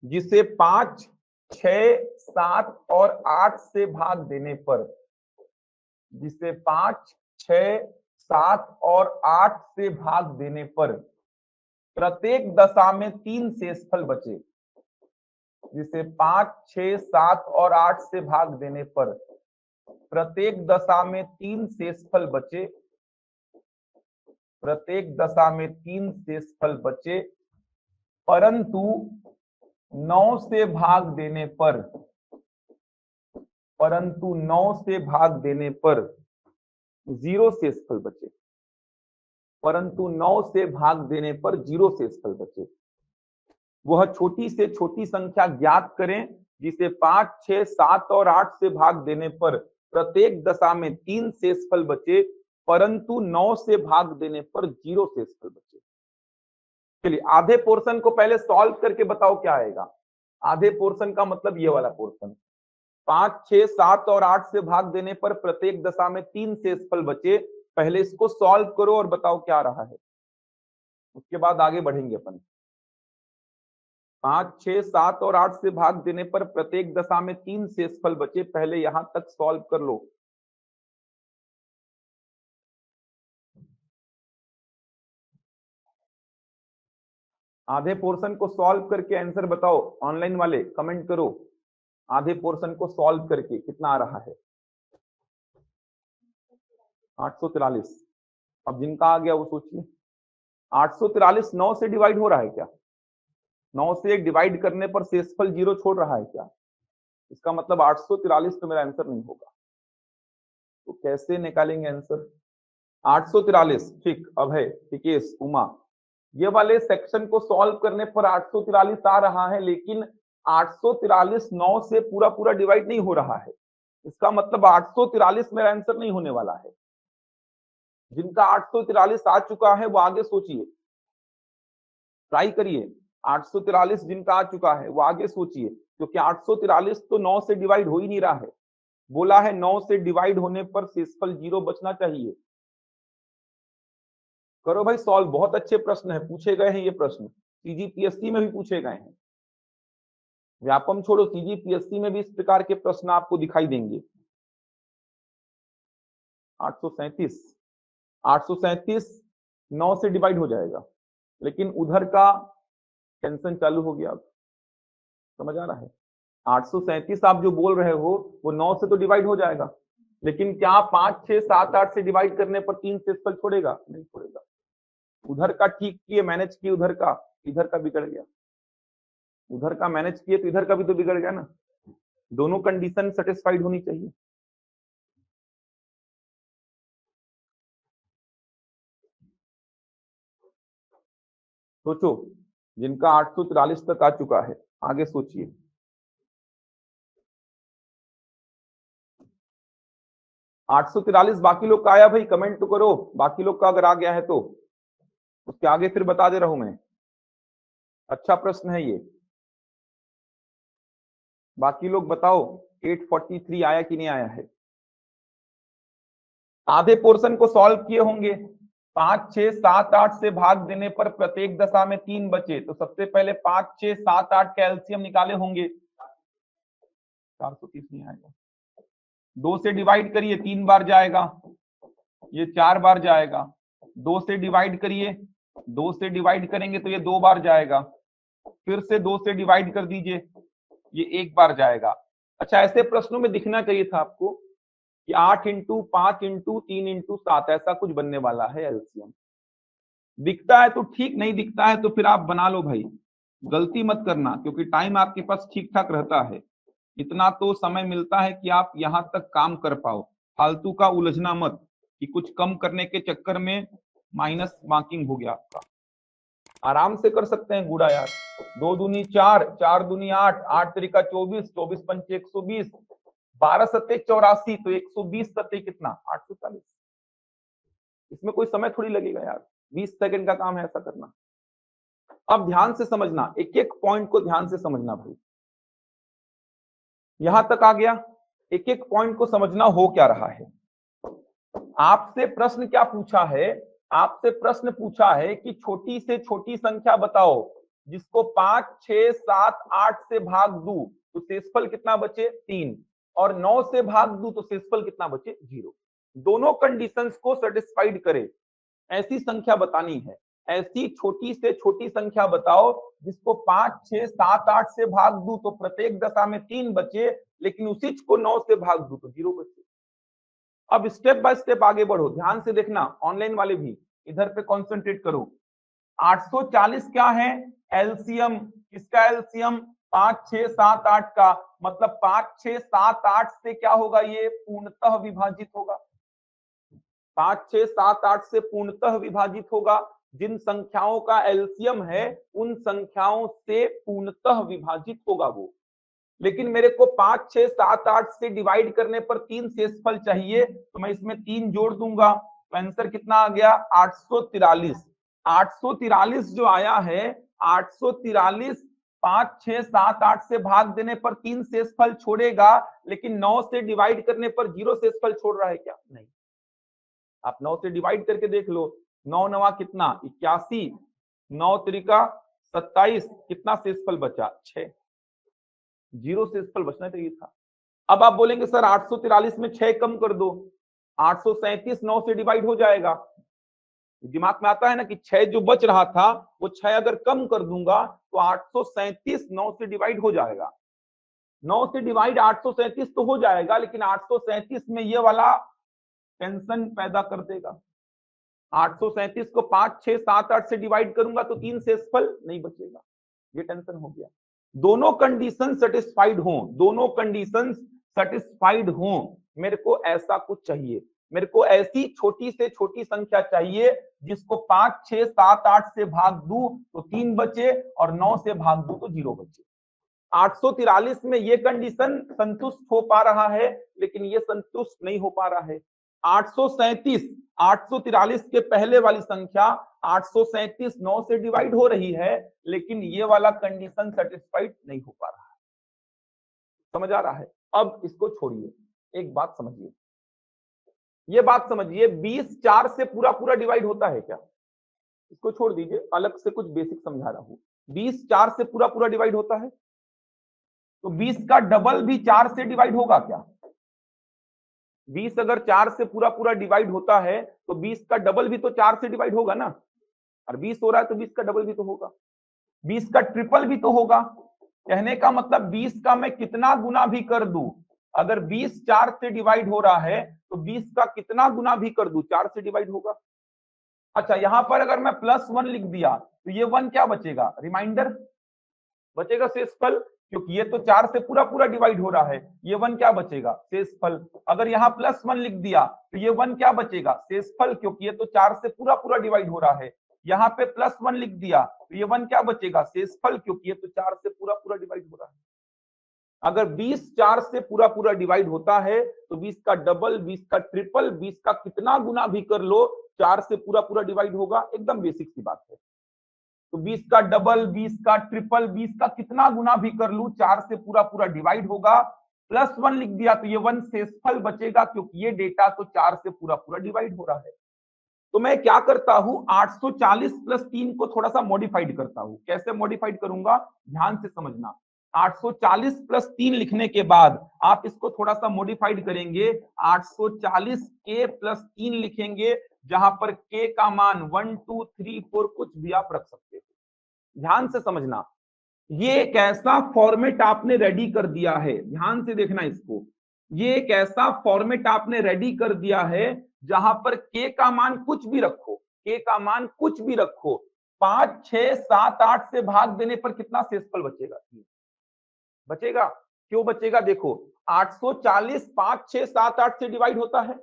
जिसे 5, 6, 7 और 8 से भाग देने पर, जिसे 5, 6, 7 और 8 से भाग देने पर प्रत्येक दशा में 3 शेषफल बचे। जिसे 5, 6, 7 और 8 से भाग देने पर प्रत्येक दशा में 3 शेषफल बचे, प्रत्येक दशा में 3 शेषफल बचे, परंतु 9 से भाग देने पर, परंतु 9 से भाग देने पर 0 शेषफल बचे, परंतु 9 से भाग देने पर 0 शेषफल बचे। वह छोटी से छोटी संख्या ज्ञात करें जिसे 5, 6, 7 और 8 से भाग देने पर प्रत्येक दशा में 3 शेषफल बचे, परंतु 9 से भाग देने पर 0 शेषफल बचे। चलिए आधे पोर्शन को पहले सॉल्व करके बताओ क्या आएगा। आधे पोर्शन का मतलब ये वाला पोर्शन, 5, 6, 7 और 8 से भाग देने पर प्रत्येक दशा में 3 शेषफल बचे। पहले इसको सॉल्व करो और बताओ क्या रहा है, उसके बाद आगे बढ़ेंगे अपन। 5, 6, 7 और 8 से भाग देने पर प्रत्येक दशा में 3 शेषफल बचे, पहले यहां तक सॉल्व कर लो। आधे पोर्शन को सॉल्व करके आंसर बताओ, ऑनलाइन वाले कमेंट करो। आधे पोर्शन को सॉल्व करके कितना आ रहा है? 843। अब जिनका आ गया वो सोचिए। 843 9 से डिवाइड हो रहा है क्या? 9 से डिवाइड करने पर शेषफल 0 छोड़ रहा है क्या? इसका मतलब 843 तो मेरा आंसर नहीं होगा। तो कैसे निकालेंगे आंसर? 843 ठीक। अब है टिकेश, उमा, ये वाले सेक्शन को सॉल्व करने पर 843 आ रहा है, लेकिन 843 9 से पूरा पूरा डिवाइड नहीं हो रहा है। इसका मतलब 843 मेरा आंसर नहीं होने वाला है। जिनका 843 आ चुका है वो आगे सोचिए, ट्राई करिए। 843 जिनका आ चुका है वो आगे सोचिए, क्योंकि 843 तो 9 से डिवाइड हो ही नहीं रहा है। बोला है 9 से डिवाइड होने पर शेषफल 0 बचना चाहिए। करो भाई सॉल्व, बहुत अच्छे प्रश्न है, पूछे गए हैं ये प्रश्न, सीजीपीएससी में भी पूछे गए हैं। व्यापम छोड़ो, सीजीपीएससी में भी इस प्रकार के प्रश्न आपको दिखाई देंगे। 837, 837 9 से डिवाइड हो जाएगा, लेकिन उधर का टेंशन चालू हो गया। अब समझ आ रहा है? 837 आप जो बोल रहे हो वो 9 से तो डिवाइड हो जाएगा, लेकिन क्या 5, 6, 7, 8 से डिवाइड करने पर 3 शेषफल छोड़ेगा? नहीं छोड़ेगा। उधर का ठीक किए, मैनेज किए, उधर का, इधर का बिगड़ गया। उधर का मैनेज किए तो इधर का भी तो बिगड़ गया ना। दोनों कंडीशन सेटिस्फाइड होनी चाहिए। सोचो, जिनका 843 तक आ चुका है आगे सोचिए। आठ सौ तिरालीस बाकी लोग का आया भाई? कमेंट तो करो, बाकी लोग का अगर आ गया है तो। उसके आगे फिर बता दे रहा हूं मैं। अच्छा प्रश्न है ये, बाकी लोग बताओ 843 आया कि नहीं आया है? आधे पोर्शन को सॉल्व किए होंगे। 5, 6, 7, 8 से भाग देने पर प्रत्येक दशा में 3 बचे, तो सबसे पहले 5, 6, 7, 8 का एलसीएम निकाले होंगे। 430 नहीं आएगा। 2 से डिवाइड करिए, 3 बार जाएगा, ये 4 बार जाएगा। 2 से डिवाइड करिए, 2 से डिवाइड करेंगे तो ये 2 बार जाएगा। फिर से 2 से डिवाइड कर दीजिए, ये 1 बार जाएगा। अच्छा, ऐसे प्रश्नों में दिखना चाहिए था आपको कि 8 इंटू 5 इंटू 3 इंटू 7 ऐसा कुछ बनने वाला है एलसीएम। दिखता है तो ठीक, नहीं दिखता है तो फिर आप बना लो भाई, गलती मत करना, क्योंकि टाइम आपके पास ठीक ठाक रहता है। इतना तो समय मिलता है कि आप यहां तक काम कर पाओ, फालतू का उलझना मत कि कुछ कम करने के चक्कर में माइनस मार्किंग हो गया आपका। आराम से कर सकते हैं गुड़ा यार। 2 दूनी 4, 4 दूनी 8, 8 तरीका 24, 24 पंचे 120, 12 सत्ते 84, तो 120 सत्ते कितना 840। इसमें कोई समय थोड़ी लगेगा यार, 20 सेकंड का काम है ऐसा करना। अब ध्यान से समझना, एक एक पॉइंट को ध्यान से समझना भाई। यहां तक आ गया, एक एक पॉइंट को समझना हो क्या रहा है। आपसे प्रश्न क्या पूछा है, आपसे प्रश्न पूछा है कि छोटी से छोटी संख्या बताओ जिसको 5, 6, 7, 8 से भाग दूं तो शेषफल कितना बचे 3, और 9 से भाग दूं तो शेषफल कितना बचे 0। दोनों कंडीशंस को सेटिस्फाइड करे ऐसी संख्या बतानी है। ऐसी छोटी से छोटी संख्या बताओ जिसको 5, 6, 7, 8 से भाग दूं तो प्रत्येक दशा में 3 बचे, लेकिन उसी को 9 से भाग दूं तो 0 बचे। अब स्टेप बाय स्टेप आगे बढ़ो, ध्यान से देखना, ऑनलाइन वाले भी इधर पे कंसंट्रेट करो। 840 क्या है एलसीएम, किसका एलसीएम 5, 6, 7, 8 का, मतलब 5, 6, 7, 8 से क्या होगा, ये पूर्णतः विभाजित होगा। 5, 6, 7, 8 से पूर्णतः विभाजित होगा। जिन संख्याओं का एलसीएम है उन संख्याओं से पूर्णतः विभाजित होगा वो। लेकिन मेरे को 5, 6, 7, 8 से डिवाइड करने पर 3 शेषफल चाहिए, तो मैं इसमें 3 जोड़ दूंगा, तो आंसर कितना आ गया 843। 843 जो आया है, 843 5, 6, 7, 8 से भाग देने पर 3 शेषफल छोड़ेगा, लेकिन 9 से डिवाइड करने पर 0 शेषफल छोड़ रहा है क्या, नहीं। आप 9 से डिवाइड करके देख लो, 9 नवा कितना 81, 9 त्रिका 27, कितना शेषफल बचा 6, 0 शेषफल बचना चाहिए था। अब आप बोलेंगे सर 843 में 6 कम कर दो, 837 9 से डिवाइड हो जाएगा। दिमाग में आता है ना कि 6 जो बच रहा था वो 6 अगर कम कर दूंगा तो 837 9 से डिवाइड हो जाएगा। 9 से डिवाइड 837 तो हो जाएगा, लेकिन 837 में ये वाला टेंशन पैदा कर देगा। 837 को 5, 6, 7, 8 से डिवाइड करूंगा तो 3 शेषफल नहीं बचेगा, ये टेंशन हो गया। दोनों कंडीशन सेटिस्फाइड हो, दोनों कंडीशन सेटिस्फाइड हो, मेरे को ऐसा कुछ चाहिए। मेरे को ऐसी छोटी से छोटी संख्या चाहिए जिसको 5, 6, 7, 8 से भाग दूं तो 3 बचे, और 9 से भाग दूं तो 0 बचे। 843 में ये कंडीशन संतुष्ट हो पा रहा है, लेकिन ये संतुष्ट नहीं हो पा रहा है। 837 843 के पहले वाली संख्या 837 9 से डिवाइड हो रही है, लेकिन ये वाला कंडीशन सेटिस्फाइड नहीं हो पा रहा है। समझ आ रहा है। अब इसको छोड़िए, एक बात समझिए, ये बात समझिए, 20 4 से पूरा पूरा डिवाइड होता है क्या? इसको छोड़ दीजिए, अलग से कुछ बेसिक समझा रहा हूं। 20 4 से पूरा पूरा डिवाइड होता है, तो 20 का डबल भी 4 से डिवाइड होगा क्या? 20 अगर 4 से पूरा पूरा डिवाइड होता है तो 20 का डबल भी तो 4 से डिवाइड होगा ना, और 20 हो रहा है तो 20 का डबल भी तो होगा, 20 का ट्रिपल भी तो होगा। कहने का मतलब 20 का मैं कितना गुना भी कर दूं, अगर 20 4 से डिवाइड हो रहा है तो 20 का कितना गुना भी कर दूं 4 से डिवाइड होगा। अच्छा, यहां पर अगर मैं +1 लिख दिया तो ये 1 क्या बचेगा, रिमाइंडर बचेगा, शेषफल, क्योंकि ये तो 4 से पूरा पूरा डिवाइड हो रहा है, ये 1 क्या बचेगा, शेषफल। अगर यहाँ +1 लिख दिया तो ये 1 क्या बचेगा, शेषफल, क्योंकि ये तो 4 से पूरा पूरा डिवाइड हो रहा है। यहाँ पे +1 लिख दिया तो ये 1 क्या बचेगा, शेषफल, क्योंकि ये तो 4 से पूरा पूरा डिवाइड हो रहा है। अगर 20 4 से पूरा पूरा डिवाइड होता है तो 20 का डबल, 20 का ट्रिपल, 20 का कितना गुना भी कर लो 4 से पूरा पूरा डिवाइड होगा, एकदम बेसिक सी बात है। तो 20 का डबल, 20 का ट्रिपल, 20 का कितना गुना भी कर लूं 4 से पूरा पूरा डिवाइड होगा। +1 लिख दिया तो ये 1 शेषफल बचेगा, क्योंकि ये डेटा तो 4 से पूरा पूरा डिवाइड हो रहा है। तो मैं क्या करता हूं, 840 + 3 को थोड़ा सा मॉडिफाइड करता हूं। कैसे मॉडिफाइड करूंगा, ध्यान से समझना। 840 + 3 लिखने के बाद आप इसको थोड़ा सा मॉडिफाइड करेंगे, 840 k + 3 लिखेंगे, जहां पर k का मान 1 2 3 4 कुछ भी आप रख सकते हो। ध्यान से समझना, ये एक ऐसा फॉर्मेट आपने रेडी कर दिया है, ध्यान से देखना इसको, ये एक ऐसा फॉर्मेट आपने रेडी कर दिया है जहां पर k का मान कुछ भी रखो, k का मान कुछ भी रखो, 5 6 7 8 से भाग देने पर कितना शेषफल बचेगा, बचेगा। क्यों बचेगा, देखो 840 5 6 7 8 से डिवाइड होता है,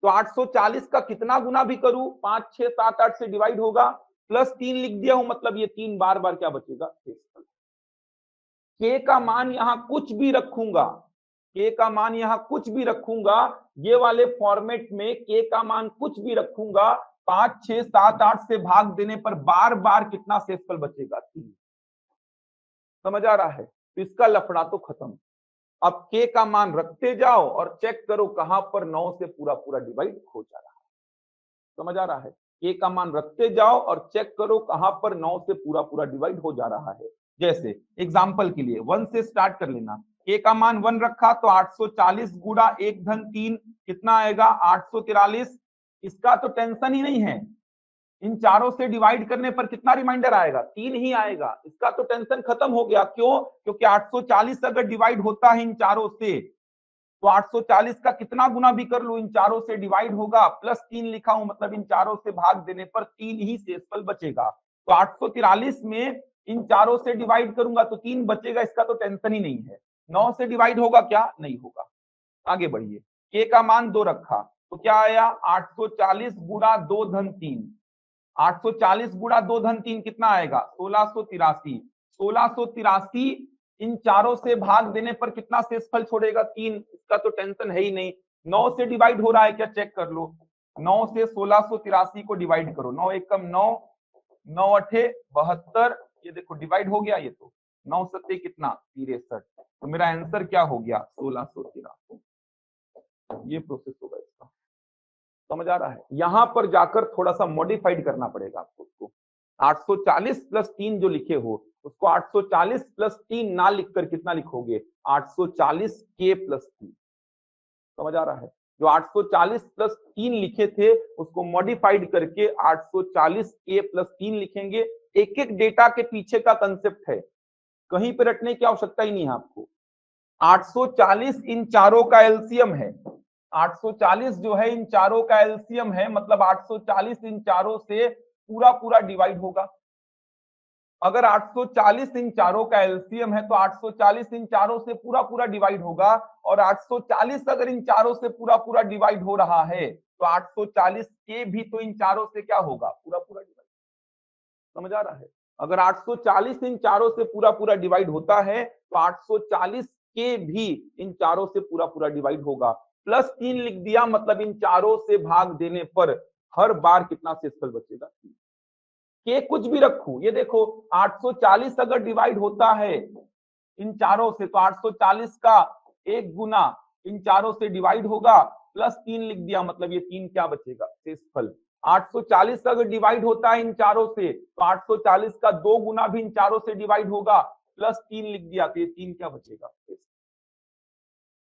तो 840 का कितना गुना भी करूं 5, 6, 7, 8 से डिवाइड होगा, प्लस 3 लिख दिया हूं, मतलब ये 3 बार बार क्या बचेगा, के का मान यहां कुछ भी रखूंगा, के का मान यहां कुछ भी रखूंगा, ये वाले फॉर्मेट में के का मान कुछ भी रखूंगा, 5, 6, 7, 8 से भाग देने पर बार बार कितना शेषफल बचेगा, 3। समझ आ रहा है? तो इसका लफड़ा तो खत्म। अब के का मान रखते जाओ और चेक करो कहां पर 9 से पूरा पूरा डिवाइड हो जा रहा है। समझ आ रहा है? के का मान रखते जाओ और चेक करो कहां पर 9 से पूरा पूरा डिवाइड हो जा रहा है। जैसे एग्जांपल के लिए 1 से स्टार्ट कर लेना। के का मान 1 रखा तो 840 गुणा 1 धन 3 कितना आएगा, 843। इसका तो टेंशन ही नहीं है, इन चारों से डिवाइड करने पर कितना रिमाइंडर आएगा, 3 ही आएगा। इसका तो टेंशन खत्म हो गया। क्यों? क्योंकि 840 अगर डिवाइड होता है इन चारों से, तो 840 का कितना गुना भी कर लो इन चारों से डिवाइड होगा, प्लस 3 लिखा हूं, मतलब इन चारों से भाग देने पर 3 ही शेषफल बचेगा। तो 843 में इन चारों से डिवाइड करूंगा तो 3 बचेगा, इसका तो टेंशन ही नहीं है। 9 से डिवाइड होगा क्या, नहीं होगा। आगे बढ़िए, के का मान 2 रखा तो क्या आया, 840 गुणा 2 धन 3, 840 गुणा 2 धन 3 कितना आएगा, 1683। 1683 इन चारों से भाग देने पर कितना शेषफल छोड़ेगा, 3। इसका तो टेंशन है ही नहीं। 9 से डिवाइड हो रहा है क्या, चेक कर लो। 9 से 1683 को डिवाइड करो, 9 एकम 9, 9 अठे 72, ये देखो डिवाइड हो गया। ये तो 9 सत्ते कितना, 63। तो मेरा आंसर क्या हो गया, 1683। ये प्रोसेस होगा इसका। समझ आ रहा है? यहां पर जाकर थोड़ा सा मॉडिफाइड करना पड़ेगा आपको उसको। 840 प्लस 3 जो लिखे हो उसको 840 प्लस 3 ना लिखकर कितना लिखोगे, 840 के प्लस 3। समझ आ रहा है? जो 840 प्लस 3 लिखे थे उसको मॉडिफाइड करके 840 के प्लस 3 लिखेंगे। एक एक डेटा के पीछे का कंसेप्ट है, कहीं पर रटने की आवश्यकता ही नहीं है आपको। 840 इन चारों का एलसीएम है, 840 जो है इन चारों का एलसीएम है, मतलब 840 इन चारों से पूरा पूरा डिवाइड होगा। अगर 840 इन चारों का एलसीएम है तो 840 इन चारों से पूरा पूरा डिवाइड होगा, और 840 अगर इन चारों से पूरा पूरा डिवाइड हो रहा है तो 840 के भी तो इन चारों से क्या होगा, पूरा पूरा डिवाइड। समझ आ रहा है? अगर 840 इन चारों से पूरा पूरा डिवाइड होता है तो 840 के भी इन चारों से पूरा पूरा डिवाइड होगा। प्लस 3 लिख दिया, मतलब इन चारों से भाग देने पर हर बार कितना शेषफल बचेगा, के कुछ भी रखू। ये देखो 840 अगर डिवाइड होता है इन चारों से तो 840 का 1 गुना इन चारों से डिवाइड होगा, प्लस 3 लिख दिया, मतलब ये 3 क्या बचेगा, शेषफल। 840 अगर डिवाइड होता है इन चारों से तो 840 का 2 गुना भी इन चारों से डिवाइड होगा, प्लस 3 लिख दिया, तो ये 3 क्या बचेगा।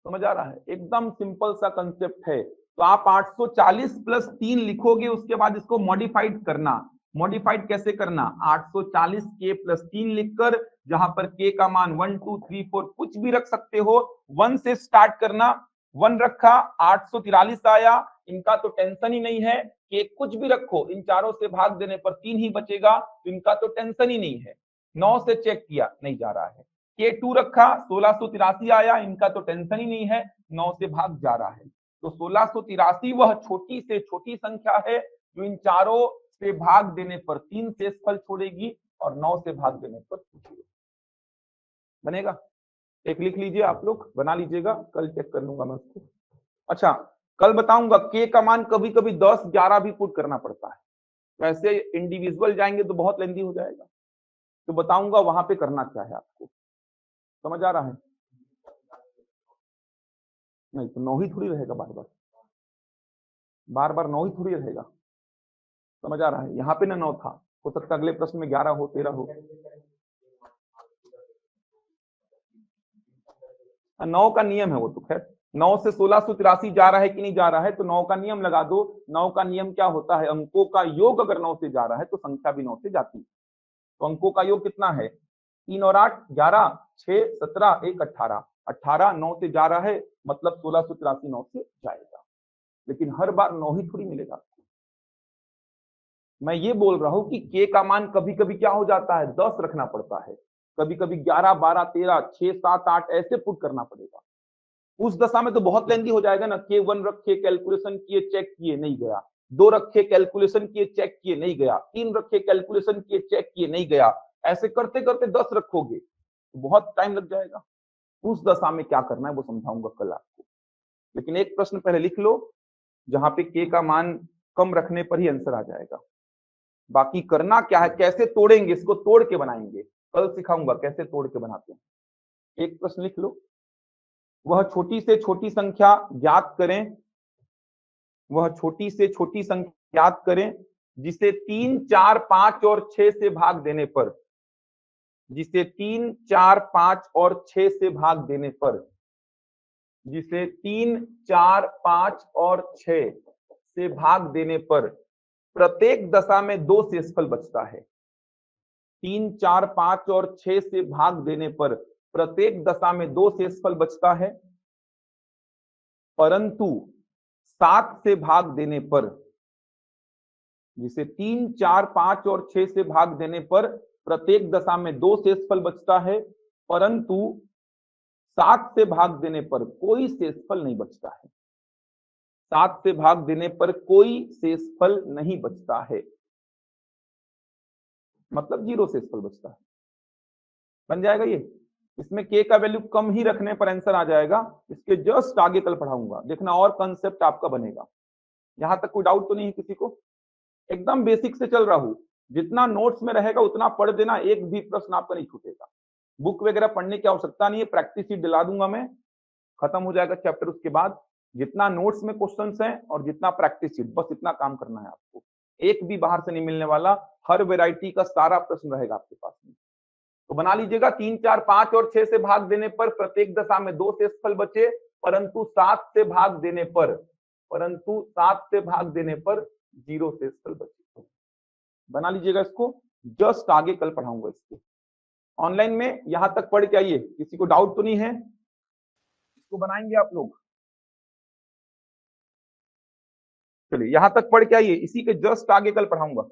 समझ आ रहा है? एकदम सिंपल सा कंसेप्ट है। तो आप 840 प्लस 3 लिखोगे, उसके बाद इसको मॉडिफाइड करना। मॉडिफाइड कैसे करना, 840 के प्लस 3 लिखकर, जहां पर के का मान 1, 2, 3, 4 कुछ भी रख सकते हो, 1 से स्टार्ट करना। 1 रखा 843 आया, इनका तो टेंशन ही नहीं है, के कुछ भी रखो इन चारों से भाग देने पर 3 ही बचेगा, तो इनका तो टेंशन ही नहीं है। 9 से चेक किया, नहीं जा रहा है। के 2 रखा 1683 आया, इनका तो टेंशन ही नहीं है, 9 से भाग जा रहा है। तो 1683 वह छोटी से छोटी संख्या है जो इन चारों से भाग देने पर 3 शेषफल छोड़ेगी और 9 से भाग देने पर 0 बनेगा। एक लिख लीजिए, आप लोग बना लीजिएगा, कल चेक कर लूंगा मैं उसको। अच्छा, कल बताऊंगा के का मान कभी कभी 10, 11 भी पुट करना पड़ता है। वैसे इंडिविजुअल जाएंगे तो बहुत लेंदी हो जाएगा, तो बताऊंगा वहां पे करना क्या है आपको। समझ आ रहा है? नहीं तो 9 ही थोड़ी रहेगा, बार बार बार बार 9 ही थोड़ी रहेगा। समझ आ रहा है? यहाँ पे ना 9 था, हो सकता अगले प्रश्न में 11 हो, 13 हो। 9 का नियम है वो तो, खैर 9 से 1683 जा रहा है कि नहीं जा रहा है, तो 9 का नियम लगा दो। 9 का नियम क्या होता है, अंकों का योग अगर 9 से जा रहा है तो संख्या भी 9 से जाती है। तो अंकों का योग कितना है, 3 और 8 11, 6 17 1 18, 18 9 से जा रहा है, मतलब 1683 9 से जाएगा। लेकिन हर बार 9 ही थोड़ी मिलेगा आपको। मैं ये बोल रहा हूं कि के का मान कभी कभी क्या हो जाता है, 10 रखना पड़ता है, कभी कभी 11 12 13 6 7 8 ऐसे पुट करना पड़ेगा। उस दशा में तो बहुत लेंदी हो जाएगा ना, K1 रखे, कैलकुलेशन किए, चेक किए, नहीं गया। 2 रखे, कैलकुलेशन किए, चेक किए, नहीं गया। 3 रखे, कैलकुलेशन किए, चेक किए, नहीं गया। ऐसे करते करते 10 रखोगे, बहुत टाइम लग जाएगा। उस दशा में क्या करना है वो समझाऊंगा कल आपको। लेकिन एक प्रश्न पहले लिख लो, जहां पे K का मान कम रखने पर ही आंसर आ जाएगा। बाकी करना क्या है, कैसे तोड़ेंगे, इसको तोड़ के बनाएंगे, कल सिखाऊंगा कैसे तोड़ के बनाते हैं। एक प्रश्न लिख लो, वह छोटी से छोटी संख्या ज्ञात करें, वह छोटी से छोटी संख्या ज्ञात करें जिसे 3, 4, 5 और 6 से भाग देने पर, जिसे 3, 4, 5 और 6 से भाग देने पर, जिसे 3, 4, 5 और 6 से भाग देने पर प्रत्येक दशा में 2 शेषफल बचता है। 3, 4, 5 और 6 से भाग देने पर प्रत्येक दशा में 2 शेषफल बचता है, परंतु 7 से भाग देने पर, जिसे 3, 4, 5 और 6 से भाग देने पर प्रत्येक दशा में 2 शेषफल बचता है, परंतु 7 से भाग देने पर कोई शेषफल नहीं बचता है। 7 से भाग देने पर कोई शेषफल नहीं बचता है, मतलब 0 शेषफल बचता है। बन जाएगा ये। इसमें K का वैल्यू कम ही रखने पर आंसर आ जाएगा। इसके जस्ट आगे कल पढ़ाऊंगा, देखना और कंसेप्ट आपका बनेगा। यहां तक कोई डाउट तो नहीं है किसी को? एकदम बेसिक से चल रहा हूं, जितना नोट्स में रहेगा उतना पढ़ देना, एक भी प्रश्न आपका नहीं छूटेगा। बुक वगैरह पढ़ने की आवश्यकता नहीं है, प्रैक्टिस शीट दिला दूंगा मैं, खत्म हो जाएगा चैप्टर। उसके बाद जितना नोट्स में क्वेश्चंस हैं और जितना प्रैक्टिस शीट, बस इतना काम करना है आपको। एक भी बाहर से नहीं मिलने वाला, हर वेराइटी का सारा प्रश्न रहेगा आपके पास में। तो बना लीजिएगा, 3, 4, 5 और 6 से भाग देने पर प्रत्येक दशा में 2 शेषफल बचे, परंतु 7 से भाग देने पर, परंतु 7 से भाग देने पर 0 शेषफल बचे। बना लीजिएगा इसको, जस्ट आगे कल पढ़ाऊंगा इसको। ऑनलाइन में यहां तक पढ़ के आइए, किसी को डाउट तो नहीं है? इसको बनाएंगे आप लोग? चलिए यहां तक पढ़ के आइए, इसी के जस्ट आगे कल पढ़ाऊंगा।